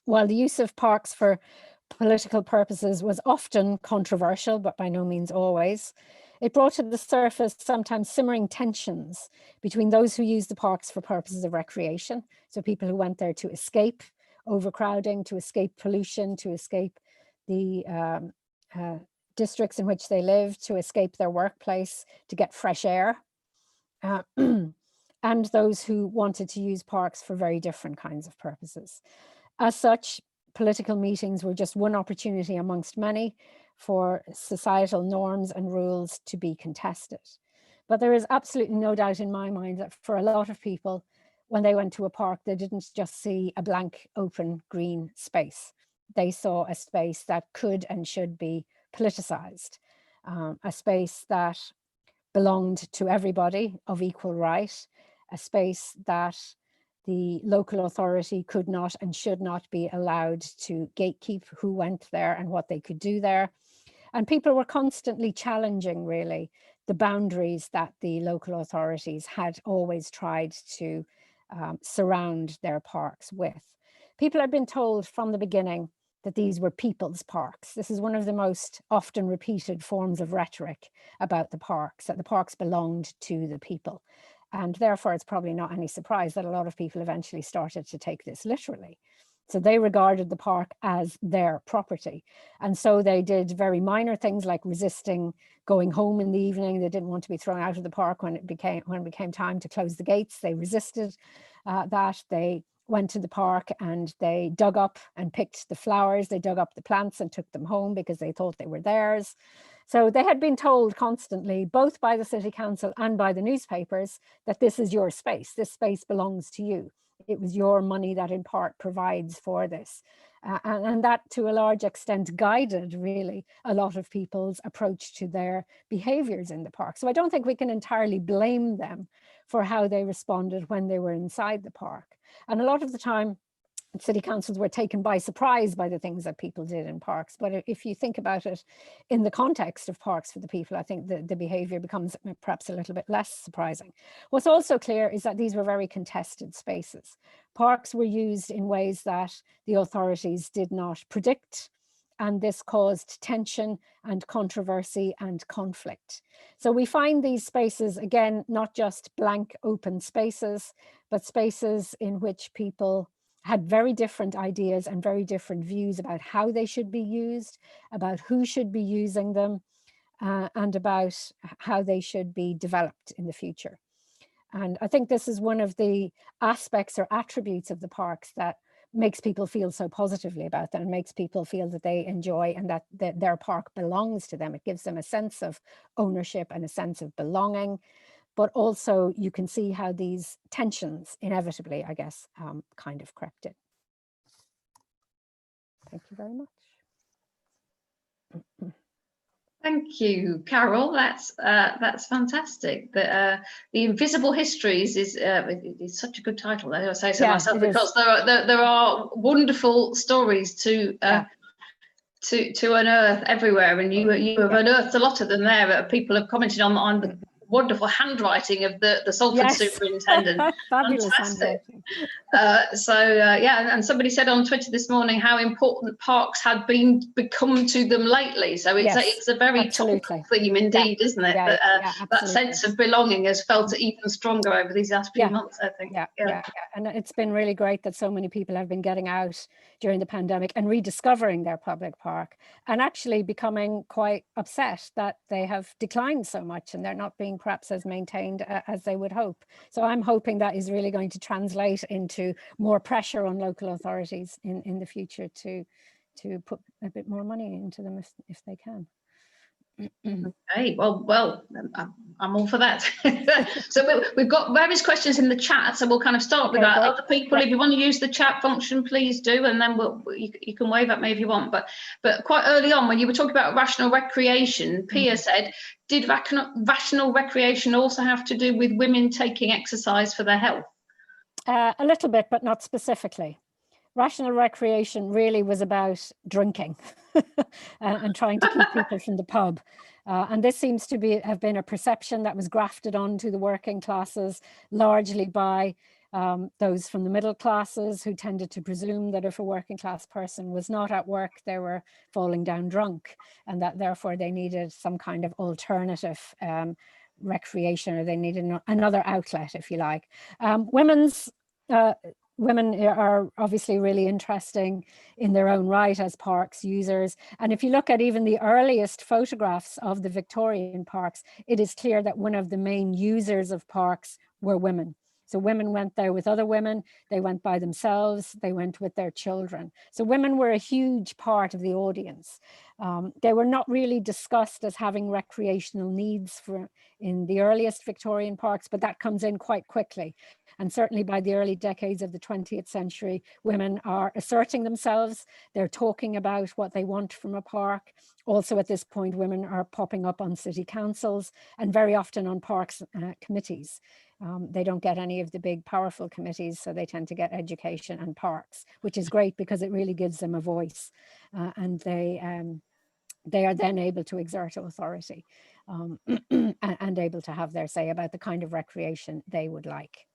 While the use of parks for political purposes was often controversial, but by no means always, it brought to the surface sometimes simmering tensions between those who used the parks for purposes of recreation, so people who went there to escape overcrowding, to escape pollution, to escape the districts in which they lived, to escape their workplace, to get fresh air, and those who wanted to use parks for very different kinds of purposes. As such, political meetings were just one opportunity amongst many for societal norms and rules to be contested. But there is absolutely no doubt in my mind that for a lot of people, when they went to a park, they didn't just see a blank, open, green space. They saw a space that could and should be politicized, a space that belonged to everybody of equal right, a space that the local authority could not and should not be allowed to gatekeep who went there and what they could do there. And people were constantly challenging, really, the boundaries that the local authorities had always tried to surround their parks with. People had been told from the beginning that these were people's parks. This is one of the most often repeated forms of rhetoric about the parks, that the parks belonged to the people. And therefore, it's probably not any surprise that a lot of people eventually started to take this literally. So they regarded the park as their property. And so they did very minor things like resisting going home in the evening. They didn't want to be thrown out of the park when it became time to close the gates. They resisted that. They went to the park and they dug up and picked the flowers. They dug up the plants and took them home because they thought they were theirs. So they had been told constantly, both by the city council and by the newspapers, that this is your space. This space belongs to you. It was your money that in part provides for this. And that to a large extent guided really a lot of people's approach to their behaviors in the park. So I don't think we can entirely blame them for how they responded when they were inside the park. And a lot of the time, city councils were taken by surprise by the things that people did in parks. But if you think about it in the context of parks for the people, I think the behavior becomes perhaps a little bit less surprising. What's also clear is that these were very contested spaces. Parks were used in ways that the authorities did not predict, and this caused tension and controversy and conflict. So we find these spaces, again, not just blank open spaces, but spaces in which people had very different ideas and very different views about how they should be used, about who should be using them, and about how they should be developed in the future. And I think this is one of the aspects or attributes of the parks that makes people feel so positively about them and makes people feel that they enjoy and that their park belongs to them. It gives them a sense of ownership and a sense of belonging. But also you can see how these tensions inevitably, I guess, kind of crept in. Thank you very much. Thank you, Carole. That's fantastic. The Invisible Histories is such a good title. I say so myself, because there are wonderful stories to unearth everywhere, and you have unearthed a lot of them there. People have commented on wonderful handwriting of the Salford Yes. superintendent. Fabulous Fantastic. handwriting. Yeah, and somebody said on Twitter this morning how important parks had become to them lately. So it's a very topical theme indeed, isn't it? That sense of belonging has felt even stronger over these last few months, I think. Yeah. And it's been really great that so many people have been getting out during the pandemic and rediscovering their public park, and actually becoming quite upset that they have declined so much and they're not being perhaps as maintained as they would hope. So I'm hoping that is really going to translate into more pressure on local authorities in the future to put a bit more money into them if they can. Okay, well, I'm all for that. So we've got various questions in the chat, so we'll kind of start with that. Great. Other people, if you want to use the chat function, please do, and then you can wave at me if you want. But quite early on, when you were talking about rational recreation, Pia said, did rational recreation also have to do with women taking exercise for their health? A little bit, but not specifically. Rational recreation really was about drinking and trying to keep people from the pub. And this seems to have been a perception that was grafted onto the working classes, largely by those from the middle classes, who tended to presume that if a working class person was not at work, they were falling down drunk, and that therefore they needed some kind of alternative recreation, or they needed another outlet, if you like. Women are obviously really interesting in their own right as parks users. And if you look at even the earliest photographs of the Victorian parks, it is clear that one of the main users of parks were women. So women went there with other women, they went by themselves, they went with their children. So women were a huge part of the audience. They were not really discussed as having recreational needs in the earliest Victorian parks, but that comes in quite quickly. And certainly by the early decades of the 20th century, women are asserting themselves. They're talking about what they want from a park. Also at this point, women are popping up on city councils and very often on parks committees. They don't get any of the big powerful committees, so they tend to get education and parks, which is great because it really gives them a voice, and they are then able to exert authority and able to have their say about the kind of recreation they would like.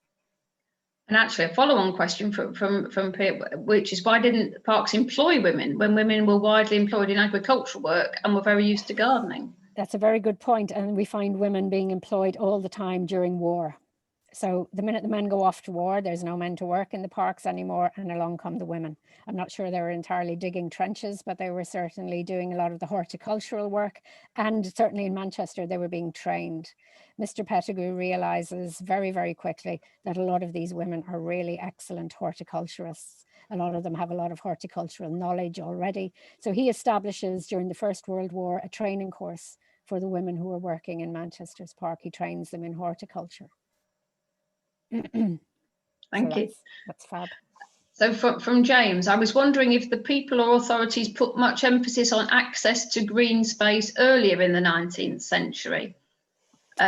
And actually, a follow-on question from Pia, which is, why didn't parks employ women when women were widely employed in agricultural work and were very used to gardening? That's a very good point, and we find women being employed all the time during war. So the minute the men go off to war, there's no men to work in the parks anymore, and along come the women. I'm not sure they were entirely digging trenches, but they were certainly doing a lot of the horticultural work, and certainly in Manchester they were being trained. Mr. Pettigrew realizes very, very quickly that a lot of these women are really excellent horticulturists. A lot of them have a lot of horticultural knowledge already. So he establishes during the First World War a training course for the women who are working in Manchester's park. He trains them in horticulture. Thank you. That's fab. So from James, I was wondering if the people or authorities put much emphasis on access to green space earlier in the 19th century.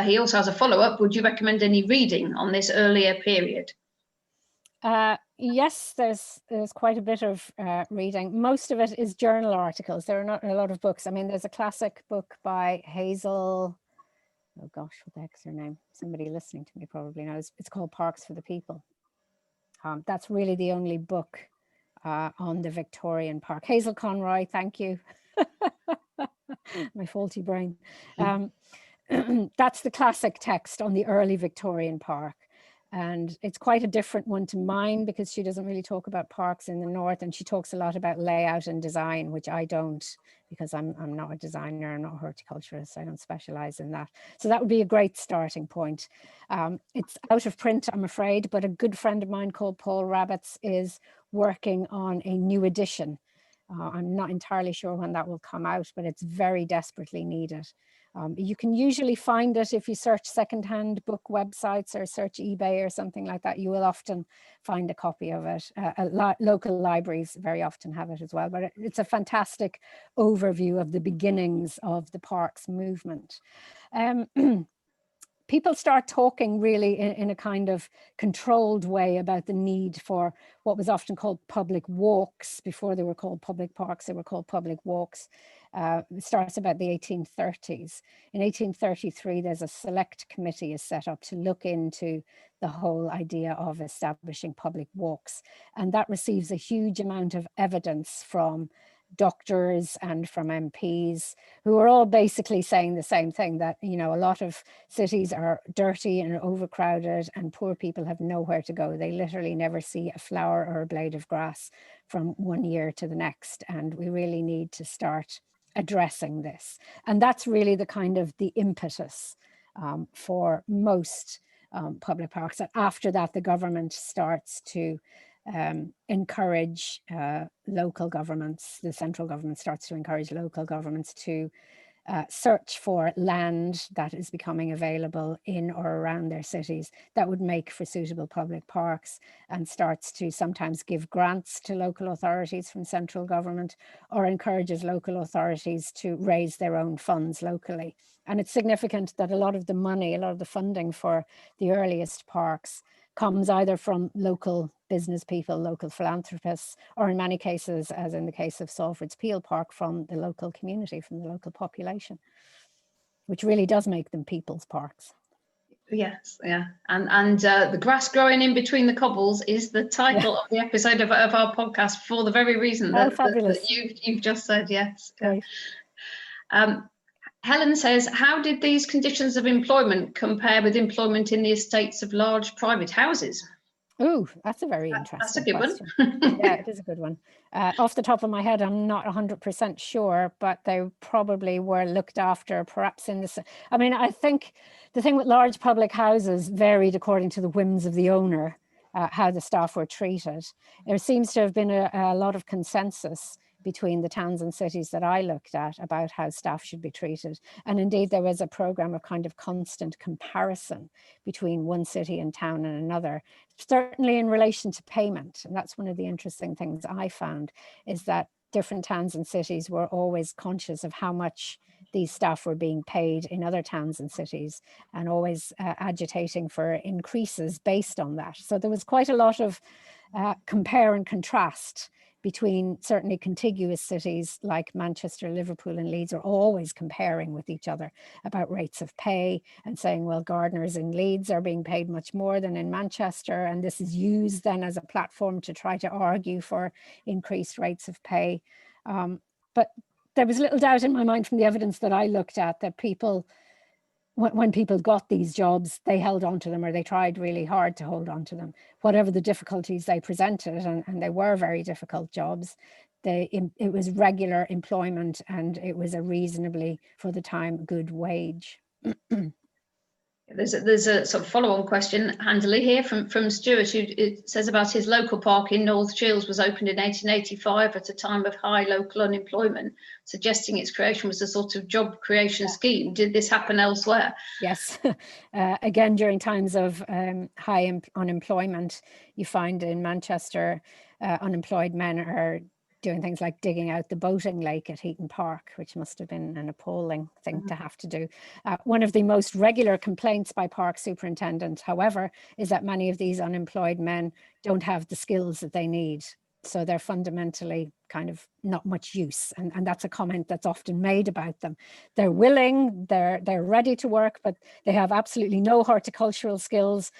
He also has a follow-up. Would you recommend any reading on this earlier period? Yes, there's quite a bit of reading. Most of it is journal articles. There are not a lot of books. I mean, there's a classic book by Hazel. Oh gosh, what the heck's her name? Somebody listening to me probably knows. It's called Parks for the People. That's really the only book on the Victorian park. Hazel Conroy, thank you. My faulty brain. That's the classic text on the early Victorian park. And it's quite a different one to mine because she doesn't really talk about parks in the north, and she talks a lot about layout and design, which I don't, because I'm not a designer, I'm not a horticulturist, I don't specialize in that. So that would be a great starting point. It's out of print, I'm afraid, but a good friend of mine called Paul Rabbits is working on a new edition. I'm not entirely sure when that will come out, but it's very desperately needed. You can usually find it if you search secondhand book websites or search eBay or something like that. You will often find a copy of it. Local libraries very often have it as well, but it's a fantastic overview of the beginnings of the parks movement. people start talking really in a kind of controlled way about the need for what was often called public walks. Before they were called public parks, they were called public walks. It starts about the 1830s. In 1833, there's a select committee is set up to look into the whole idea of establishing public walks. And that receives a huge amount of evidence from doctors and from MPs, who are all basically saying the same thing, that, you know, a lot of cities are dirty and overcrowded and poor people have nowhere to go. They literally never see a flower or a blade of grass from one year to the next. And we really need to start addressing this. And that's really the kind of the impetus for most public parks. And after that, the government starts to encourage local governments, the central government starts to encourage local governments to search for land that is becoming available in or around their cities that would make for suitable public parks, and starts to sometimes give grants to local authorities from central government, or encourages local authorities to raise their own funds locally. And it's significant that a lot of the money, a lot of the funding for the earliest parks comes either from local business people, local philanthropists, or in many cases, as in the case of Salford's Peel Park, from the local community, from the local population, which really does make them people's parks. Yes, yeah. And the grass growing in between the cobbles is the title of the episode of our podcast, for the very reason that you've just said. Yes. Great. Helen says, how did these conditions of employment compare with employment in the estates of large private houses? Oh, that's a very interesting That's a good question. one. Yeah, it is a good one. Off the top of my head, I'm not 100% sure, but they probably were looked after perhaps in this. I mean, I think the thing with large public houses varied according to the whims of the owner, how the staff were treated. There seems to have been a lot of consensus between the towns and cities that I looked at about how staff should be treated. And indeed, there was a program of kind of constant comparison between one city and town and another, certainly in relation to payment. And that's one of the interesting things I found, is that different towns and cities were always conscious of how much these staff were being paid in other towns and cities, and always agitating for increases based on that. So there was quite a lot of compare and contrast between certainly contiguous cities like Manchester, Liverpool and Leeds are always comparing with each other about rates of pay, and saying, well, gardeners in Leeds are being paid much more than in Manchester. And this is used then as a platform to try to argue for increased rates of pay. But there was little doubt in my mind from the evidence that I looked at that people, when people got these jobs, they held on to them, or they tried really hard to hold on to them, whatever the difficulties they presented, and they were very difficult jobs. It was regular employment, and it was a reasonably, for the time, good wage. There's a sort of follow-on question handily here from Stuart, who it says about his local park in North Shields was opened in 1885 at a time of high local unemployment, suggesting its creation was a sort of job creation scheme. Did this happen elsewhere? Yes. Again, during times of high unemployment, you find in Manchester, unemployed men are doing things like digging out the boating lake at Heaton Park, which must have been an appalling thing to have to do. One of the most regular complaints by park superintendents, however, is that many of these unemployed men don't have the skills that they need. So they're fundamentally kind of not much use. And that's a comment that's often made about them. They're willing, they're ready to work, but they have absolutely no horticultural skills.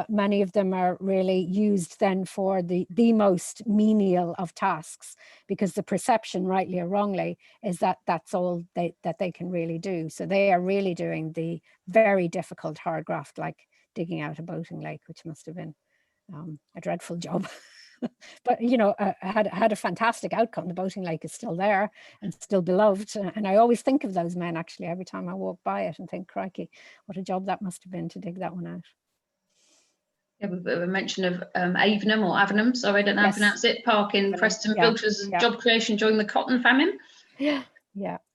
Many of them are really used then for the most menial of tasks, because the perception, rightly or wrongly, is that that's all that they can really do. So they are really doing the very difficult hard graft, like digging out a boating lake, which must have been a dreadful job. But, you know, had a fantastic outcome. The boating lake is still there and still beloved. And I always think of those men, actually, every time I walk by it, and think, crikey, what a job that must have been to dig that one out. Yeah, we've a mention of Avenham, sorry, I don't know how to pronounce it, park in Preston, built as job creation during the cotton famine. Yeah.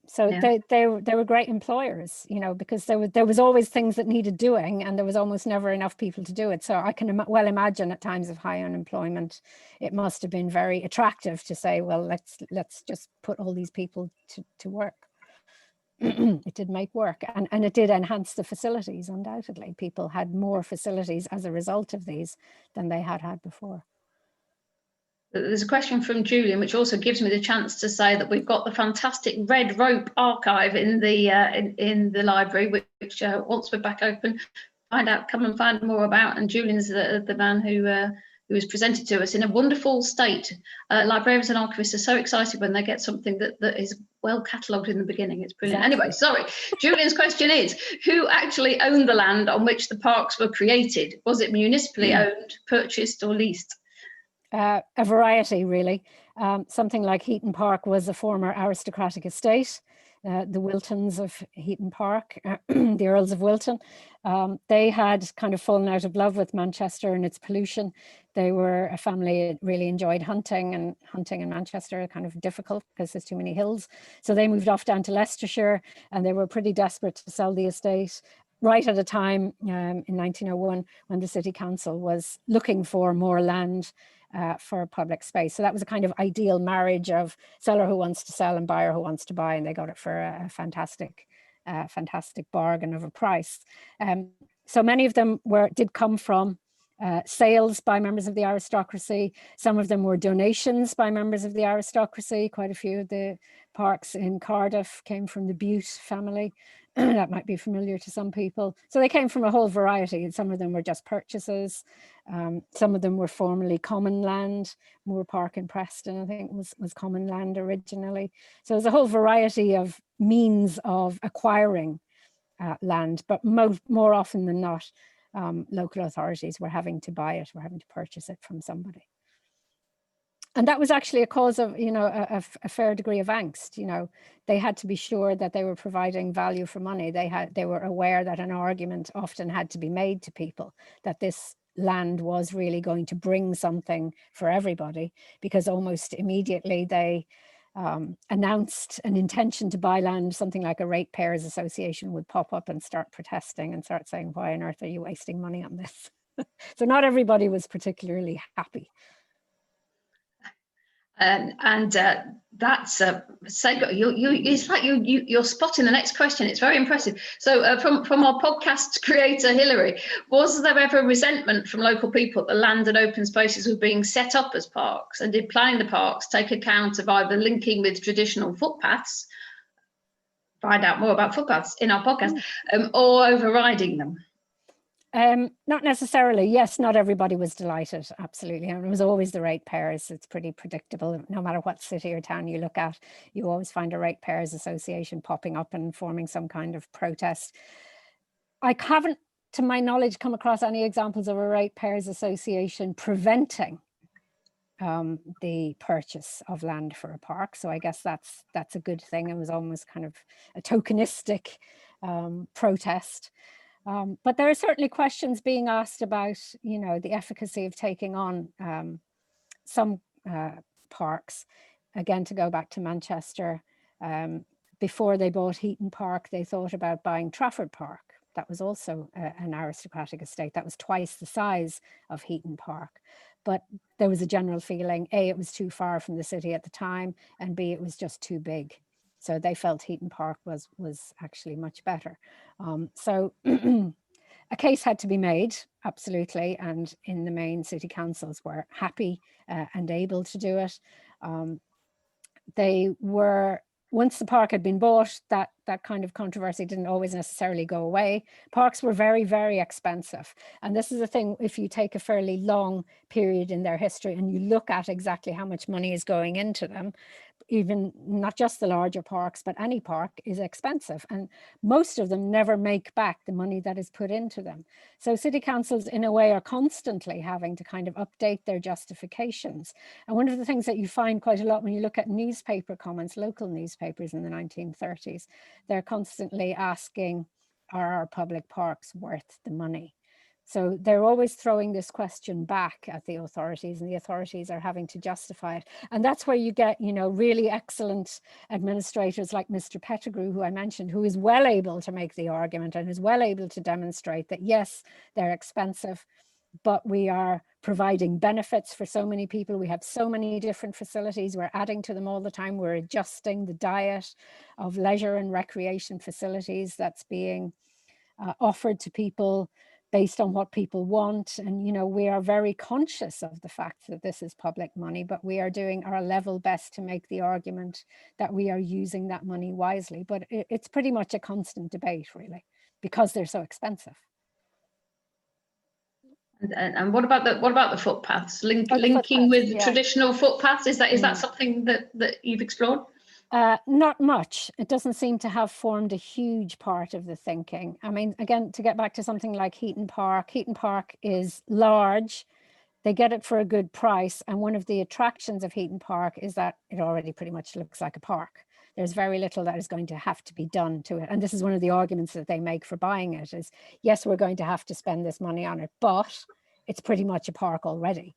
So they were great employers, you know, because there was always things that needed doing, and there was almost never enough people to do it. So I can well imagine at times of high unemployment, it must have been very attractive to say, well, let's just put all these people to work. it did make work, and it did enhance the facilities. Undoubtedly, people had more facilities as a result of these than they had before. There's a question from Julian, which also gives me the chance to say that we've got the fantastic Red Rope archive in the library, which once we're back open, come and find more about. And Julian's the man who was presented to us in a wonderful state. Librarians and archivists are so excited when they get something that is well catalogued in the beginning. It's brilliant. Exactly. Anyway, sorry. Julian's question is, who actually owned the land on which the parks were created? Was it municipally owned, purchased, or leased? A variety, really. Something like Heaton Park was a former aristocratic estate. The Wiltons of Heaton Park, the Earls of Wilton, they had kind of fallen out of love with Manchester and its pollution. They were a family that really enjoyed hunting, and hunting in Manchester kind of difficult because there's too many hills. So they moved off down to Leicestershire, and they were pretty desperate to sell the estate right at a time in 1901 when the City Council was looking for more land for public space. So that was a kind of ideal marriage of seller who wants to sell and buyer who wants to buy, and they got it for a fantastic bargain of a price. So many of them did come from sales by members of the aristocracy. Some of them were donations by members of the aristocracy. Quite a few of the parks in Cardiff came from the Bute family. That might be familiar to some people. So they came from a whole variety, and some of them were just purchases. Some of them were formerly common land. More Park in Preston, I think, was common land originally. So there's a whole variety of means of acquiring land, but more often than not, local authorities were having to buy it, were having to purchase it from somebody. And that was actually a cause of, a fair degree of angst. They had to be sure that they were providing value for money. They were aware that an argument often had to be made to people that this land was really going to bring something for everybody, because almost immediately they announced an intention to buy land. Something like a ratepayers association would pop up and start protesting and start saying, why on earth are you wasting money on this? So not everybody was particularly happy. That's it's like you're spotting the next question. It's very impressive. So from our podcast creator Hilary, was there ever resentment from local people that land and open spaces were being set up as parks, and did planning the parks take account of either linking with traditional footpaths, find out more about footpaths in our podcast, or overriding them? Not necessarily. Yes, not everybody was delighted. Absolutely. And it was always the ratepayers. It's pretty predictable. No matter what city or town you look at, you always find a ratepayers association popping up and forming some kind of protest. I haven't, to my knowledge, come across any examples of a ratepayers association preventing the purchase of land for a park. So I guess that's a good thing. It was almost kind of a tokenistic protest. But there are certainly questions being asked about, the efficacy of taking on some parks. Again, to go back to Manchester, before they bought Heaton Park, they thought about buying Trafford Park. That was also an aristocratic estate. That was twice the size of Heaton Park. But there was a general feeling, A, it was too far from the city at the time, and B, it was just too big. So they felt Heaton Park was actually much better. So a case had to be made, absolutely. And in the main, city councils were happy and able to do it. They were, once the park had been bought, that kind of controversy didn't always necessarily go away. Parks were very, very expensive. And this is the thing, if you take a fairly long period in their history and you look at exactly how much money is going into them, even not just the larger parks, but any park is expensive. And most of them never make back the money that is put into them. So city councils, in a way, are constantly having to kind of update their justifications. And one of the things that you find quite a lot when you look at newspaper comments, local newspapers in the 1930s, they're constantly asking, are our public parks worth the money? So they're always throwing this question back at the authorities, and the authorities are having to justify it. And that's where you get, really excellent administrators like Mr. Pettigrew, who I mentioned, who is well able to make the argument and is well able to demonstrate that, yes, they're expensive, but we are providing benefits for so many people. We have so many different facilities. We're adding to them all the time. We're adjusting the diet of leisure and recreation facilities that's being offered to people based on what people want. And, you know, we are very conscious of the fact that this is public money, but we are doing our level best to make the argument that we are using that money wisely. But it's pretty much a constant debate, really, because they're so expensive. And what about the footpaths? Linking with traditional footpaths? Is that something that you've explored? Not much. It doesn't seem to have formed a huge part of the thinking. I mean, again, to get back to something like Heaton Park is large. They get it for a good price. And one of the attractions of Heaton Park is that it already pretty much looks like a park. There's very little that is going to have to be done to it. And this is one of the arguments that they make for buying it is, yes, we're going to have to spend this money on it, but it's pretty much a park already.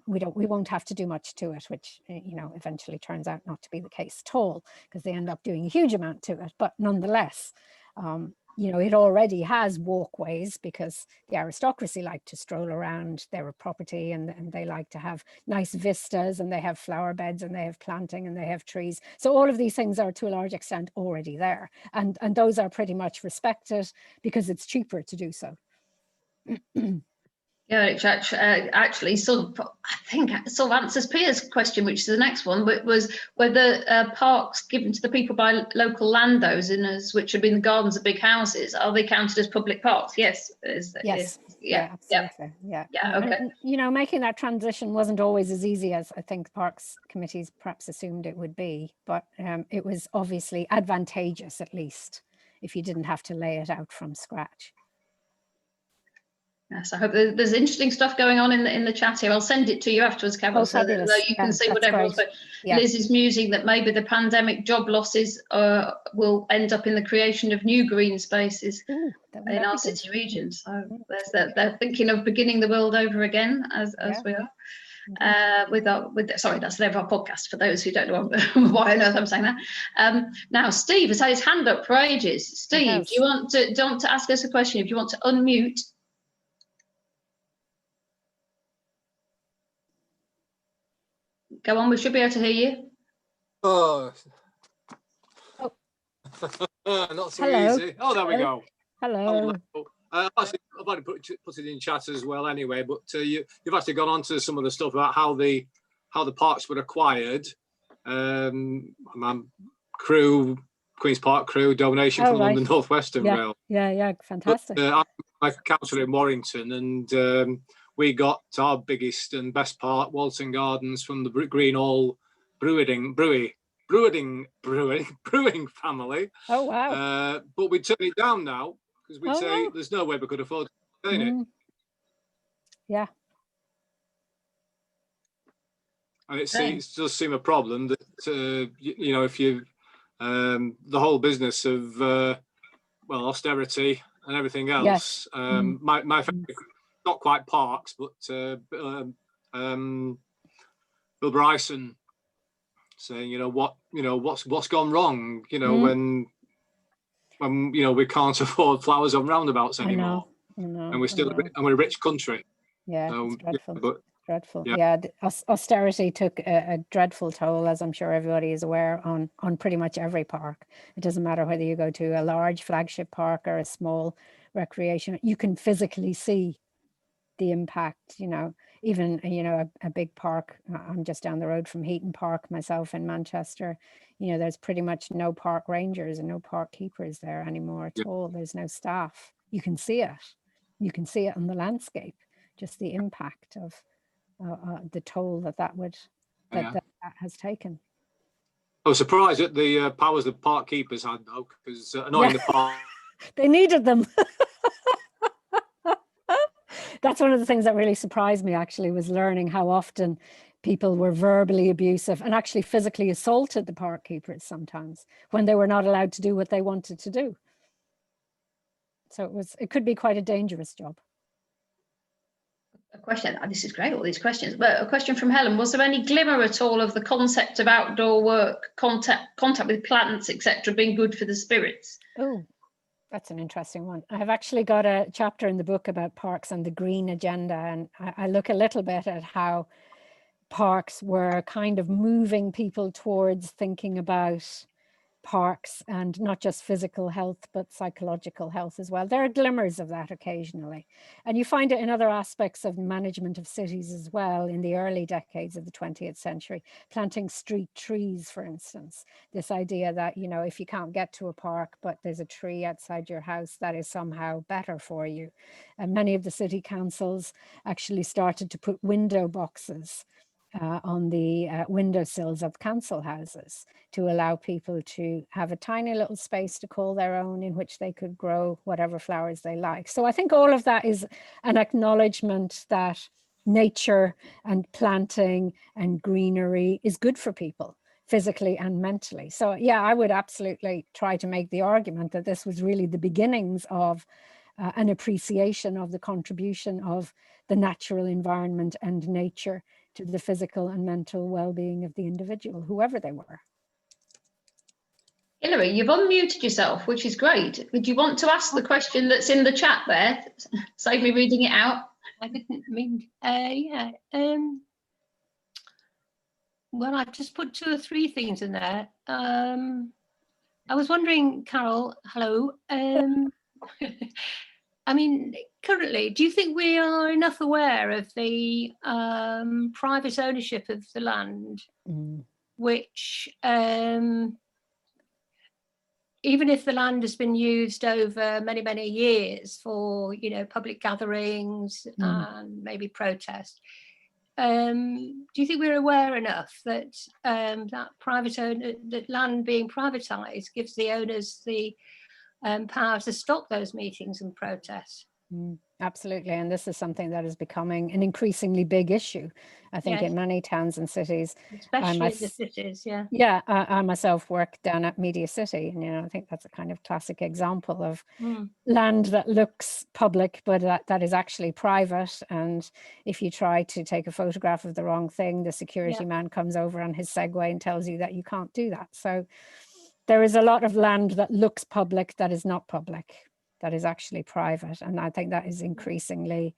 We won't have to do much to it, which, you know, eventually turns out not to be the case at all, because they end up doing a huge amount to it. But nonetheless, you know, it already has walkways because the aristocracy like to stroll around their property, and they like to have nice vistas, and they have flower beds, and they have planting, and they have trees. So all of these things are to a large extent already there. And those are pretty much respected because it's cheaper to do so. Yeah, which actually sort of, I think, sort of answers Pia's question, which is the next one, but was whether parks given to the people by local landowners, which have been the gardens of big houses, are they counted as public parks? Yes. Yes. Yeah, absolutely. Yeah. Okay. And, you know, making that transition wasn't always as easy as I think parks committees perhaps assumed it would be, but it was obviously advantageous, at least, if you didn't have to lay it out from scratch. Yes, I hope there's interesting stuff going on in the chat here. I'll send it to you afterwards, Carole, so that you can see what everyone's. But Liz is musing that maybe the pandemic job losses will end up in the creation of new green spaces in our city regions. So they're thinking of beginning the world over again, as we are. Sorry, that's the name of our podcast for those who don't know why on earth I'm saying that. Now Steve has had his hand up for ages. Steve, do you want to ask us a question? If you want to unmute. Go on, we should be able to hear you. Oh. Not so easy. Oh, there we go. Hello. Actually, I've already put it in chat as well anyway, but you've actually gone on to some of the stuff about how the parks were acquired. Queen's Park Crew, donation from London North Western Rail. Yeah, fantastic. But, I'm a councillor in Warrington, and we got our biggest and best part, Walton Gardens, from the Green Hall Brewing family. Oh, wow. But we turn it down now because we'd say there's no way we could afford to maintain it. Yeah. And it does seem a problem that, you know, if you, the whole business of, austerity and everything else, my favorite, not quite parks, but Bill Bryson saying, what's gone wrong, when we can't afford flowers on roundabouts anymore. I know, and we're a rich country. Yeah, so, it's dreadful. Dreadful. Yeah. Austerity took a dreadful toll, as I'm sure everybody is aware, on pretty much every park. It doesn't matter whether you go to a large flagship park or a small recreation. You can physically see the impact, even, a big park. I'm just down the road from Heaton Park myself in Manchester. There's pretty much no park rangers and no park keepers there anymore at all. There's no staff. You can see it. You can see it on the landscape, just the impact of the toll that has taken. I was surprised at the powers the park keepers had, though, because annoying the park. They needed them. That's one of the things that really surprised me, actually, was learning how often people were verbally abusive and actually physically assaulted the park keepers sometimes when they were not allowed to do what they wanted to do. So it could be quite a dangerous job. A question, this is great, all these questions, but a question from Helen: was there any glimmer at all of the concept of outdoor work, contact with plants, etc., being good for the spirits? That's an interesting one. I've actually got a chapter in the book about parks and the green agenda, and I look a little bit at how parks were kind of moving people towards thinking about parks and not just physical health, but psychological health as well. There are glimmers of that occasionally. And you find it in other aspects of management of cities as well in the early decades of the 20th century, planting street trees, for instance. This idea that, you know, if you can't get to a park, but there's a tree outside your house, that is somehow better for you. And many of the city councils actually started to put window boxes on the windowsills of council houses to allow people to have a tiny little space to call their own, in which they could grow whatever flowers they like. So I think all of that is an acknowledgement that nature and planting and greenery is good for people, physically and mentally. So yeah, I would absolutely try to make the argument that this was really the beginnings of an appreciation of the contribution of the natural environment and nature to the physical and mental well-being of the individual, whoever they were. Hilary, you've unmuted yourself, which is great. Would you want to ask the question that's in the chat there? Save me reading it out. I didn't mean, yeah. Well, I've just put 2 or 3 things in there. I was wondering, Carole, hello. I mean, currently, do you think we are enough aware of the private ownership of the land, which, even if the land has been used over many, many years for, you know, public gatherings and maybe protest, do you think we're aware enough that that land being privatised gives the owners the power to stop those meetings and protests? Absolutely, and this is something that is becoming an increasingly big issue, I think, in many towns and cities. Especially in the cities, yeah. Yeah, I myself work down at Media City, and, you know, I think that's a kind of classic example of land that looks public, but that is actually private. And if you try to take a photograph of the wrong thing, the security man comes over on his Segway and tells you that you can't do that. So there is a lot of land that looks public that is not public, that is actually private. And I think that is increasingly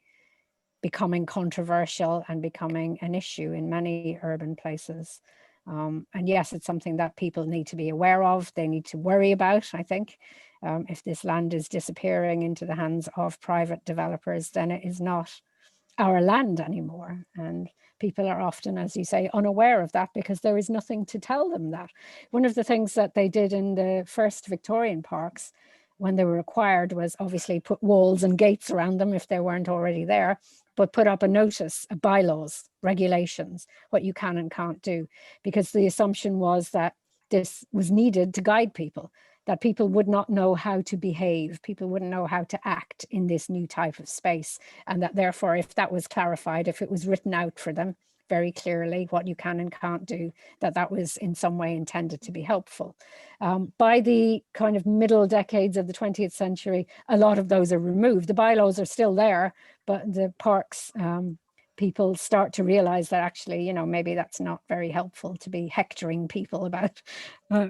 becoming controversial and becoming an issue in many urban places. And yes, it's something that people need to be aware of. They need to worry about, I think. If this land is disappearing into the hands of private developers, then it is not our land anymore. And people are often, as you say, unaware of that because there is nothing to tell them that. One of the things that they did in the first Victorian parks when they were acquired was obviously put walls and gates around them if they weren't already there, but put up a notice, bylaws, regulations, what you can and can't do, because the assumption was that this was needed to guide people, that people would not know how to behave, people wouldn't know how to act in this new type of space, and that therefore, if that was clarified, if it was written out for them very clearly what you can and can't do, that was in some way intended to be helpful. By the kind of middle decades of the 20th century, a lot of those are removed. The bylaws are still there, but the parks people start to realize that actually, you know, maybe that's not very helpful to be hectoring people about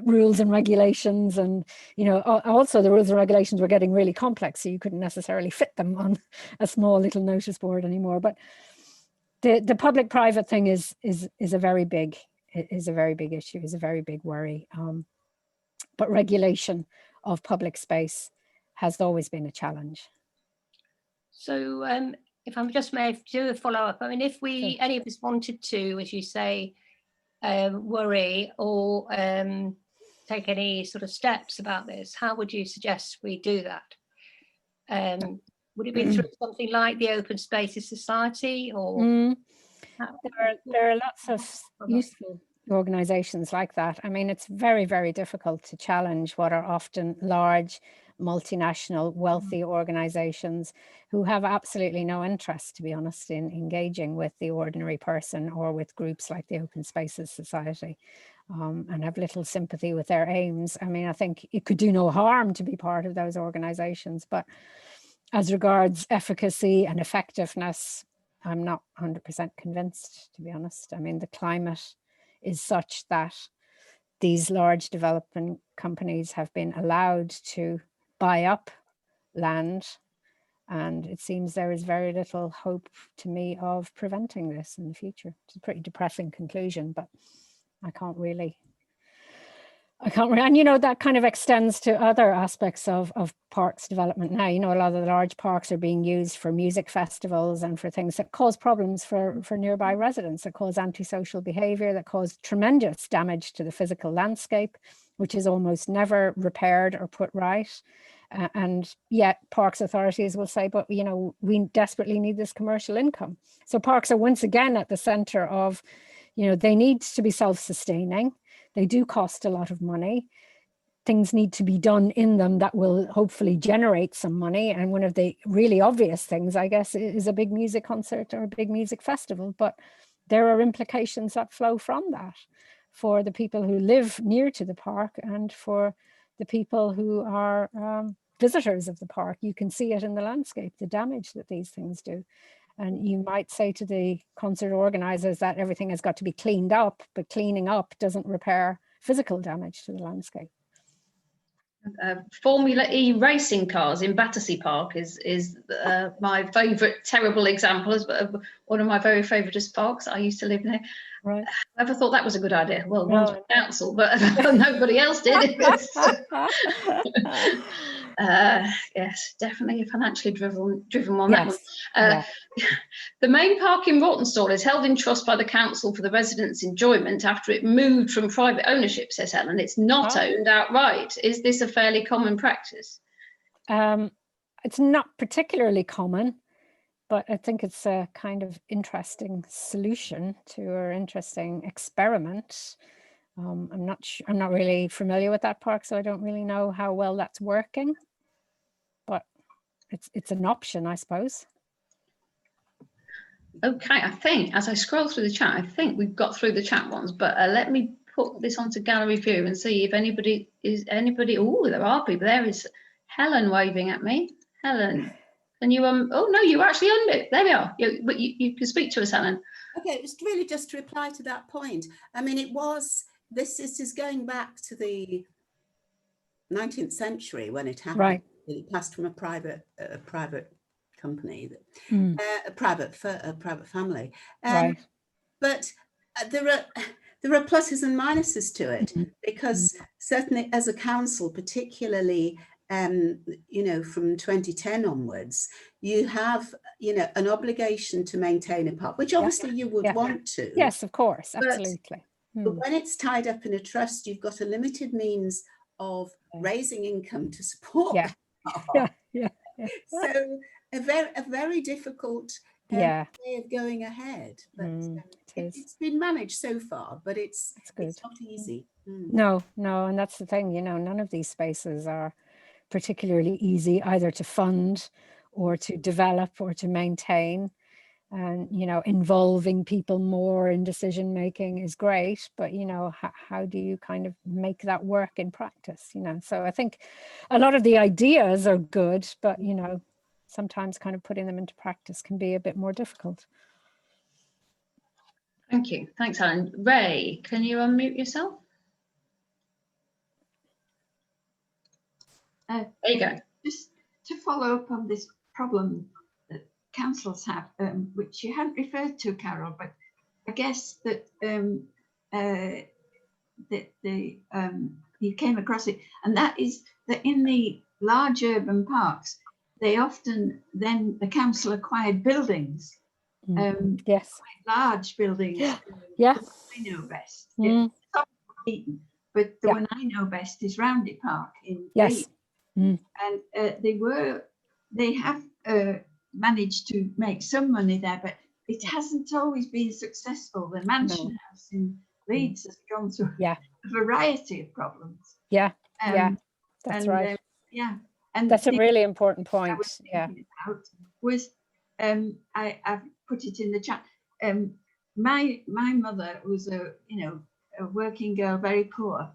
rules and regulations. And, you know, also the rules and regulations were getting really complex, so you couldn't necessarily fit them on a small little notice board anymore. But the public-private thing is a very big issue, is a very big worry. But regulation of public space has always been a challenge. So if I'm just may do a follow-up, I mean, if we any of us wanted to, as you say, worry or take any sort of steps about this, how would you suggest we do that? Would it be through something like the Open Spaces Society, or there are lots of useful organizations like that. I mean, it's very, very difficult to challenge what are often large, multinational, wealthy organizations who have absolutely no interest, to be honest, in engaging with the ordinary person or with groups like the Open Spaces Society, and have little sympathy with their aims. I mean, I think it could do no harm to be part of those organizations, but as regards efficacy and effectiveness, I'm not 100% convinced, to be honest. I mean, the climate is such that these large development companies have been allowed to buy up land. And it sees there is very little hope to me of preventing this in the future. It's a pretty depressing conclusion, but I can't really, and you know, that kind of extends to other aspects of parks development now. You know, a lot of the large parks are being used for music festivals and for things that cause problems for nearby residents, that cause antisocial behavior, that cause tremendous damage to the physical landscape, which is almost never repaired or put right. And yet parks authorities will say, but you know, we desperately need this commercial income. So parks are once again at the center of, you know, they need to be self-sustaining. They do cost a lot of money. Things need to be done in them that will hopefully generate some money. And one of the really obvious things, I guess, is a big music concert or a big music festival. But there are implications that flow from that for the people who live near to the park and for the people who are visitors of the park. You can see it in the landscape, the damage that these things do. And you might say to the concert organizers that everything has got to be cleaned up, but cleaning up doesn't repair physical damage to the landscape. Formula E racing cars in Battersea Park is my favourite terrible example of one of my very favouriteest parks. I used to live there. Right. I never thought that was a good idea. Well, one for council, but nobody else did. Yes, definitely a financially driven one. Yes. That one. The main park in Rawtenstall is held in trust by the council for the residents' enjoyment after it moved from private ownership, says Helen. It's not owned outright. Is this a fairly common practice? It's not particularly common, but I think it's a kind of interesting solution to an interesting experiment. I'm not really familiar with that park, so I don't really know how well that's working. But it's an option, I suppose. Okay, I think as I scroll through the chat, I think we've got through the chat ones, but let me put this onto gallery view and see if anybody. Oh, there are people. There is Helen waving at me. Helen, can you oh no, you actually unmute. There we are. You can speak to us, Helen. Okay, it was really just to reply to that point. I mean, this is going back to the 19th century when it happened. Right. It passed from a private company, a private family. Right. But there are pluses and minuses to it, because certainly as a council, particularly you know, from 2010 onwards, you have, you know, an obligation to maintain a park, which obviously you would want to. Yes, of course, absolutely. But when it's tied up in a trust, you've got a limited means of raising income to support. Yeah. So a very difficult way of going ahead. But it's been managed so far, but it's not easy. No, and that's the thing, you know, none of these spaces are particularly easy either to fund or to develop or to maintain. And, you know, involving people more in decision making is great, but, you know, how do you kind of make that work in practice, you know? So I think a lot of the ideas are good, but, you know, sometimes kind of putting them into practice can be a bit more difficult. Thank you. Thanks, Helen. Ray, can you unmute yourself? There you go. Just to follow up on this problem that councils have, which you hadn't referred to, Carole, but I guess that you came across it, and that is that in the large urban parks, they often then the council acquired buildings, yes, quite large buildings. Yeah, I know best. But the one I know best is Roundy Park in Leeds. And they have managed to make some money there, but it hasn't always been successful. The Mansion House in Leeds has gone through a variety of problems. That's right. And that's a really important point. Was I've put it in the chat. My mother was a working girl, very poor.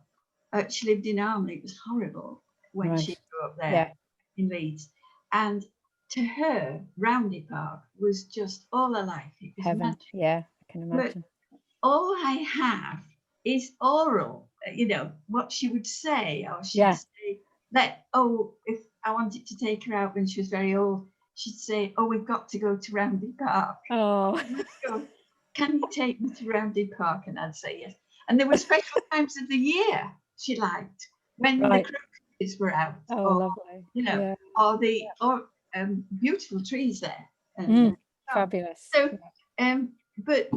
She lived in Armley. It was horrible when she grew up there in Leeds, and to her, Roundy Park was just all her life. It was heaven. magic. Yeah, I can imagine. But all I have is oral. You know what she would say, or she would say that, oh, if I wanted to take her out when she was very old, she'd say, "Oh, we've got to go to Rounded Park." Oh. Go, "Can you take me to Rounded Park?" And I'd say yes. And there were special times of the year she liked, when the crocuses were out. Oh, or, lovely. You know, or beautiful trees there. Fabulous. So, but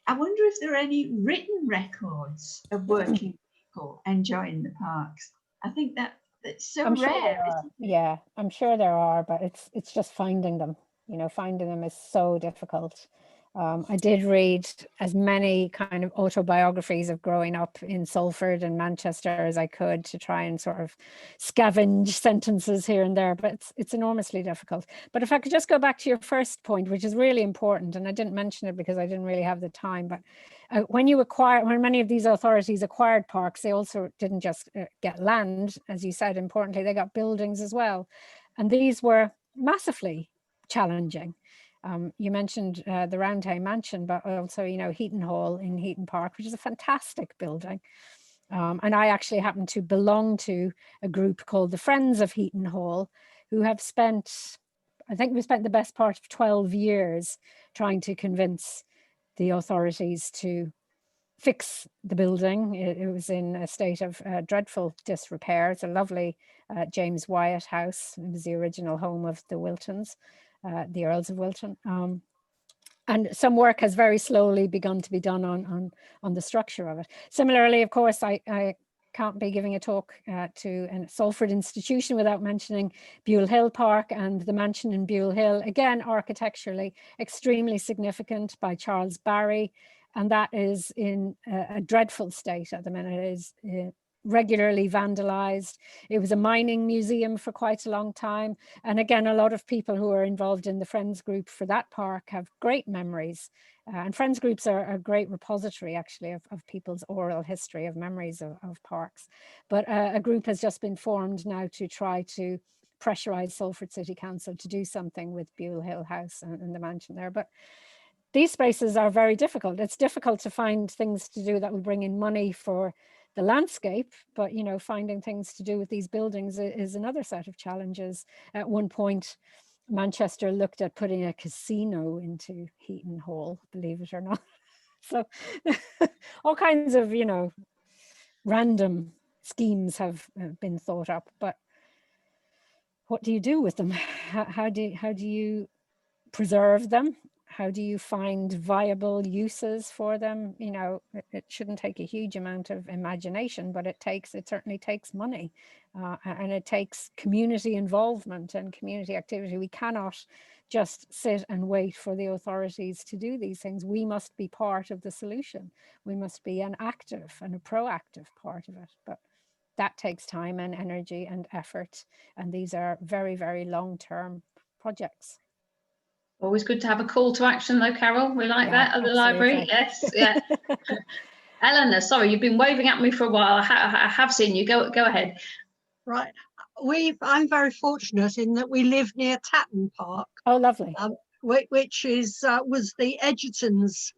I wonder if there are any written records of working people enjoying the parks. I think that's so I'm sure rare. there are. Yeah, I'm sure there are, but it's just finding them. You know, finding them is so difficult. I did read as many kind of autobiographies of growing up in Salford and Manchester as I could to try and sort of scavenge sentences here and there, but it's enormously difficult. But if I could just go back to your first point, which is really important, and I didn't mention it because I didn't really have the time, but when many of these authorities acquired parks, they also didn't just get land, as you said, importantly, they got buildings as well. And these were massively challenging. You mentioned the Roundhay Mansion, but also, you know, Heaton Hall in Heaton Park, which is a fantastic building. And I actually happen to belong to a group called the Friends of Heaton Hall, who have spent, I think we spent the best part of 12 years trying to convince the authorities to fix the building. It was in a state of dreadful disrepair. It's a lovely James Wyatt house. It was the original home of the Wiltons, the Earls of Wilton. And some work has very slowly begun to be done on the structure of it. Similarly, of course, I can't be giving a talk to a Salford institution without mentioning Buell Hill Park and the mansion in Buell Hill, again, architecturally extremely significant, by Charles Barry. And that is in a dreadful state at the minute. It is regularly vandalized. It was a mining museum for quite a long time. And again, a lot of people who are involved in the Friends group for that park have great memories. And Friends groups are a great repository, actually, of people's oral history of memories of parks. But a group has just been formed now to try to pressurize Salford City Council to do something with Buell Hill House and the mansion there. But these spaces are very difficult. It's difficult to find things to do that will bring in money for the landscape, but, you know, finding things to do with these buildings is another set of challenges. At one point, Manchester looked at putting a casino into Heaton Hall, believe it or not. So all kinds of, you know, random schemes have been thought up, but what do you do with them? How do you preserve them? How do you find viable uses for them? You know, it shouldn't take a huge amount of imagination, but it certainly takes money, and it takes community involvement and community activity. We cannot just sit and wait for the authorities to do these things. We must be part of the solution. We must be an active and a proactive part of it. But that takes time and energy and effort. And these are very, very long-term projects. Always good to have a call to action though, Carole. We like that at the library. Yes, yeah. Eleanor, sorry, you've been waving at me for a while. I have seen you. Go ahead. Right. I'm very fortunate in that we live near Tatton Park. Oh, lovely. Which was the Edgertons'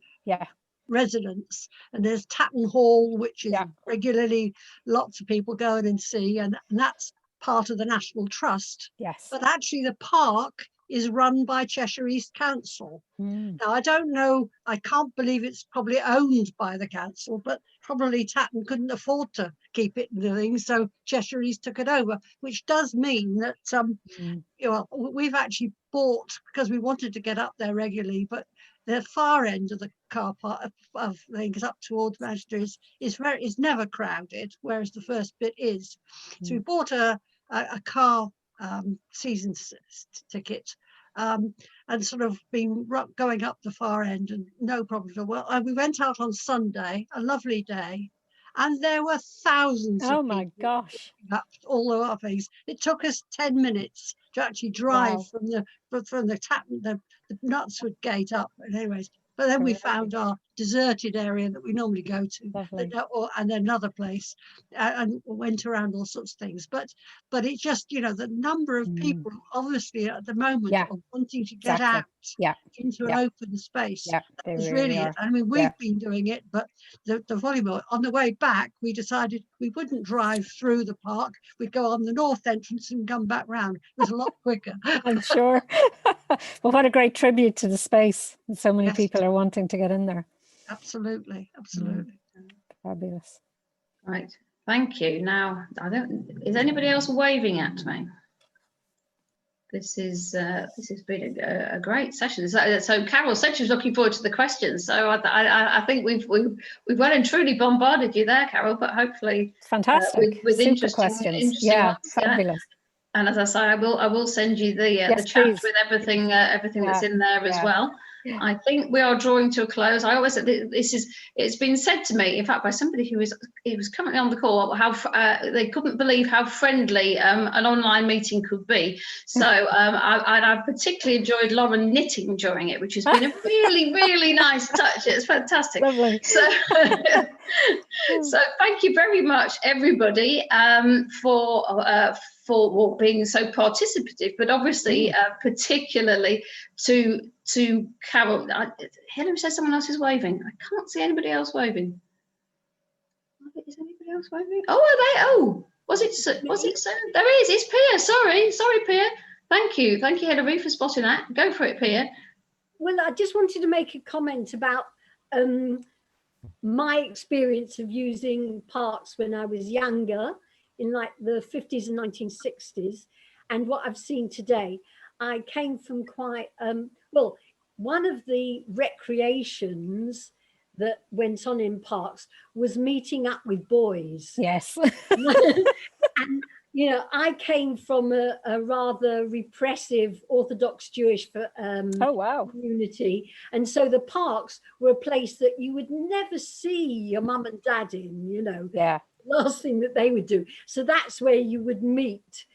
residence. And there's Tatton Hall, which is regularly lots of people go in and see, and that's part of the National Trust. Yes. But actually the park is run by Cheshire East Council. Now, I don't know, I can't believe it's probably owned by the council, but probably Tatton couldn't afford to keep it and things, so Cheshire East took it over, which does mean that you know, we've actually bought, because we wanted to get up there regularly, but the far end of the car park of things up towards Manchester is never crowded, whereas the first bit is. So we bought a car season ticket, and sort of been going up the far end and no problem at all. Well, we went out on Sunday, a lovely day, and there were thousands of people. Oh my gosh. Up all the things. It took us 10 minutes to actually drive from the Tatton, the Knutsford gate up. But anyways, But then we found our deserted area that we normally go to, Lovely. and another place, and went around all sorts of things. But it's just, you know, the number of people obviously at the moment Yeah, are wanting to get exactly. out Yeah, into an yeah. open space. Yeah, they That was really really are. it. I mean, we've Yeah. been doing it, but the volume on the way back, we decided we wouldn't drive through the park. We'd go on the north entrance and come back round. It was a lot quicker. I'm sure. Well, what a great tribute to the space. So many Yes. people are wanting to get in there. Absolutely, absolutely. Fabulous. Right, thank you. Now, is anybody else waving at me? This has been a great session. So Carole said she was looking forward to the questions. So I think we've well and truly bombarded you there, Carole. But hopefully, Fantastic. with Super interesting questions. ones. Fabulous. And as I say, I will send you the chat please. with everything that's in there as well. I think we are drawing to a close. I always say it's been said to me, in fact, by somebody who was currently on the call, how they couldn't believe how friendly an online meeting could be. So I've particularly enjoyed Lauren knitting during it, which has been a really, really nice touch. It's fantastic. Lovely. So thank you very much, everybody, for being so participative, but obviously particularly to Carole. Hillary says someone else is waving. I can't see anybody else waving. Is anybody else waving? Oh, are they? Oh, was it? There is. It's Pia. Sorry, Pia. Thank you, Hillary, for spotting that. Go for it, Pia. Well, I just wanted to make a comment about my experience of using parks when I was younger, in like the 50s and 1960s, and what I've seen today. I came from quite, well, one of the recreations that went on in parks was meeting up with boys. Yes. And, you know, I came from a rather repressive Orthodox Jewish community. And so the parks were a place that you would never see your mum and dad in, you know. Yeah. Last thing that they would do. So that's where you would meet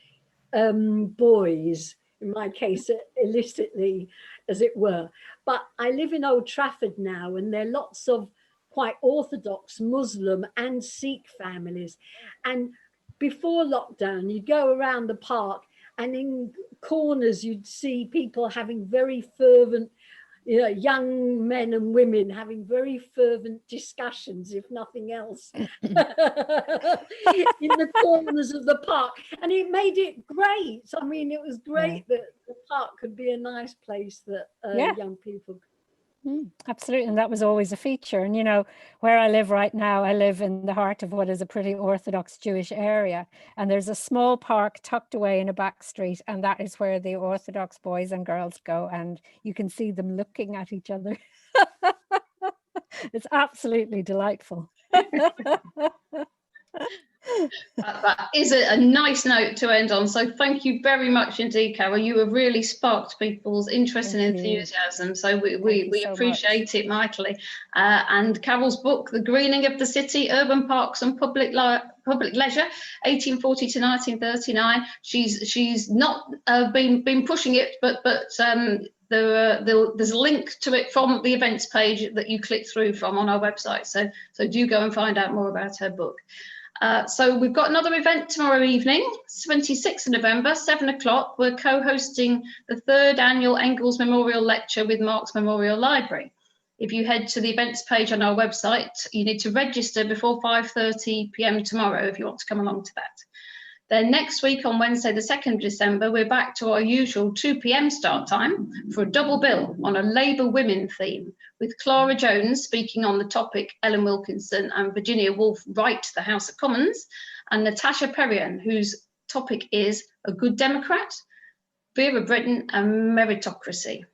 boys, in my case, illicitly, as it were. But I live in Old Trafford now, and there are lots of quite Orthodox Muslim and Sikh families. And before lockdown, you'd go around the park, and in corners, you'd see people having very fervent, you know, young men and women having very fervent discussions, if nothing else, in the corners of the park. And it made it great. I mean, it was great that the park could be a nice place that young people could. Absolutely, and that was always a feature. And you know, where I live right now, I live in the heart of what is a pretty Orthodox Jewish area, and there's a small park tucked away in a back street, and that is where the Orthodox boys and girls go, and you can see them looking at each other. It's absolutely delightful. That is a nice note to end on. So thank you very much indeed, Carole. You have really sparked people's interest and enthusiasm. So we appreciate it mightily. And Carole's book, The Greening of the City, Urban Parks and Public Leisure, 1840 to 1939. She's not been pushing it, but there's a link to it from the events page that you click through from on our website. So do go and find out more about her book. So we've got another event tomorrow evening, 26th of November, 7 o'clock. We're co-hosting the 3rd annual Engels Memorial Lecture with Marks Memorial Library. If you head to the events page on our website, you need to register before 5:30 p.m. tomorrow if you want to come along to that. Then next week on Wednesday, the 2nd of December, we're back to our usual 2 p.m. start time for a double bill on a Labour Women theme, with Clara Jones speaking on the topic, Ellen Wilkinson and Virginia Woolf write the House of Commons, and Natasha Perrion, whose topic is A Good Democrat, Vera Brittain and Meritocracy.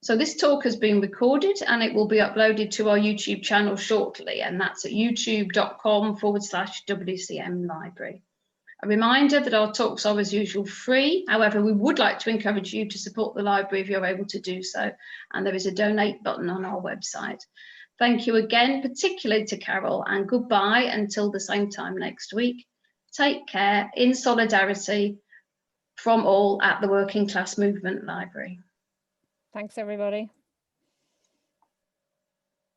So this talk has been recorded and it will be uploaded to our YouTube channel shortly, and that's at youtube.com/WCM Library. A reminder that our talks are as usual free. However, we would like to encourage you to support the library if you're able to do so. And there is a donate button on our website. Thank you again, particularly to Carole, and goodbye until the same time next week. Take care, in solidarity from all at the Working Class Movement Library. Thanks, everybody.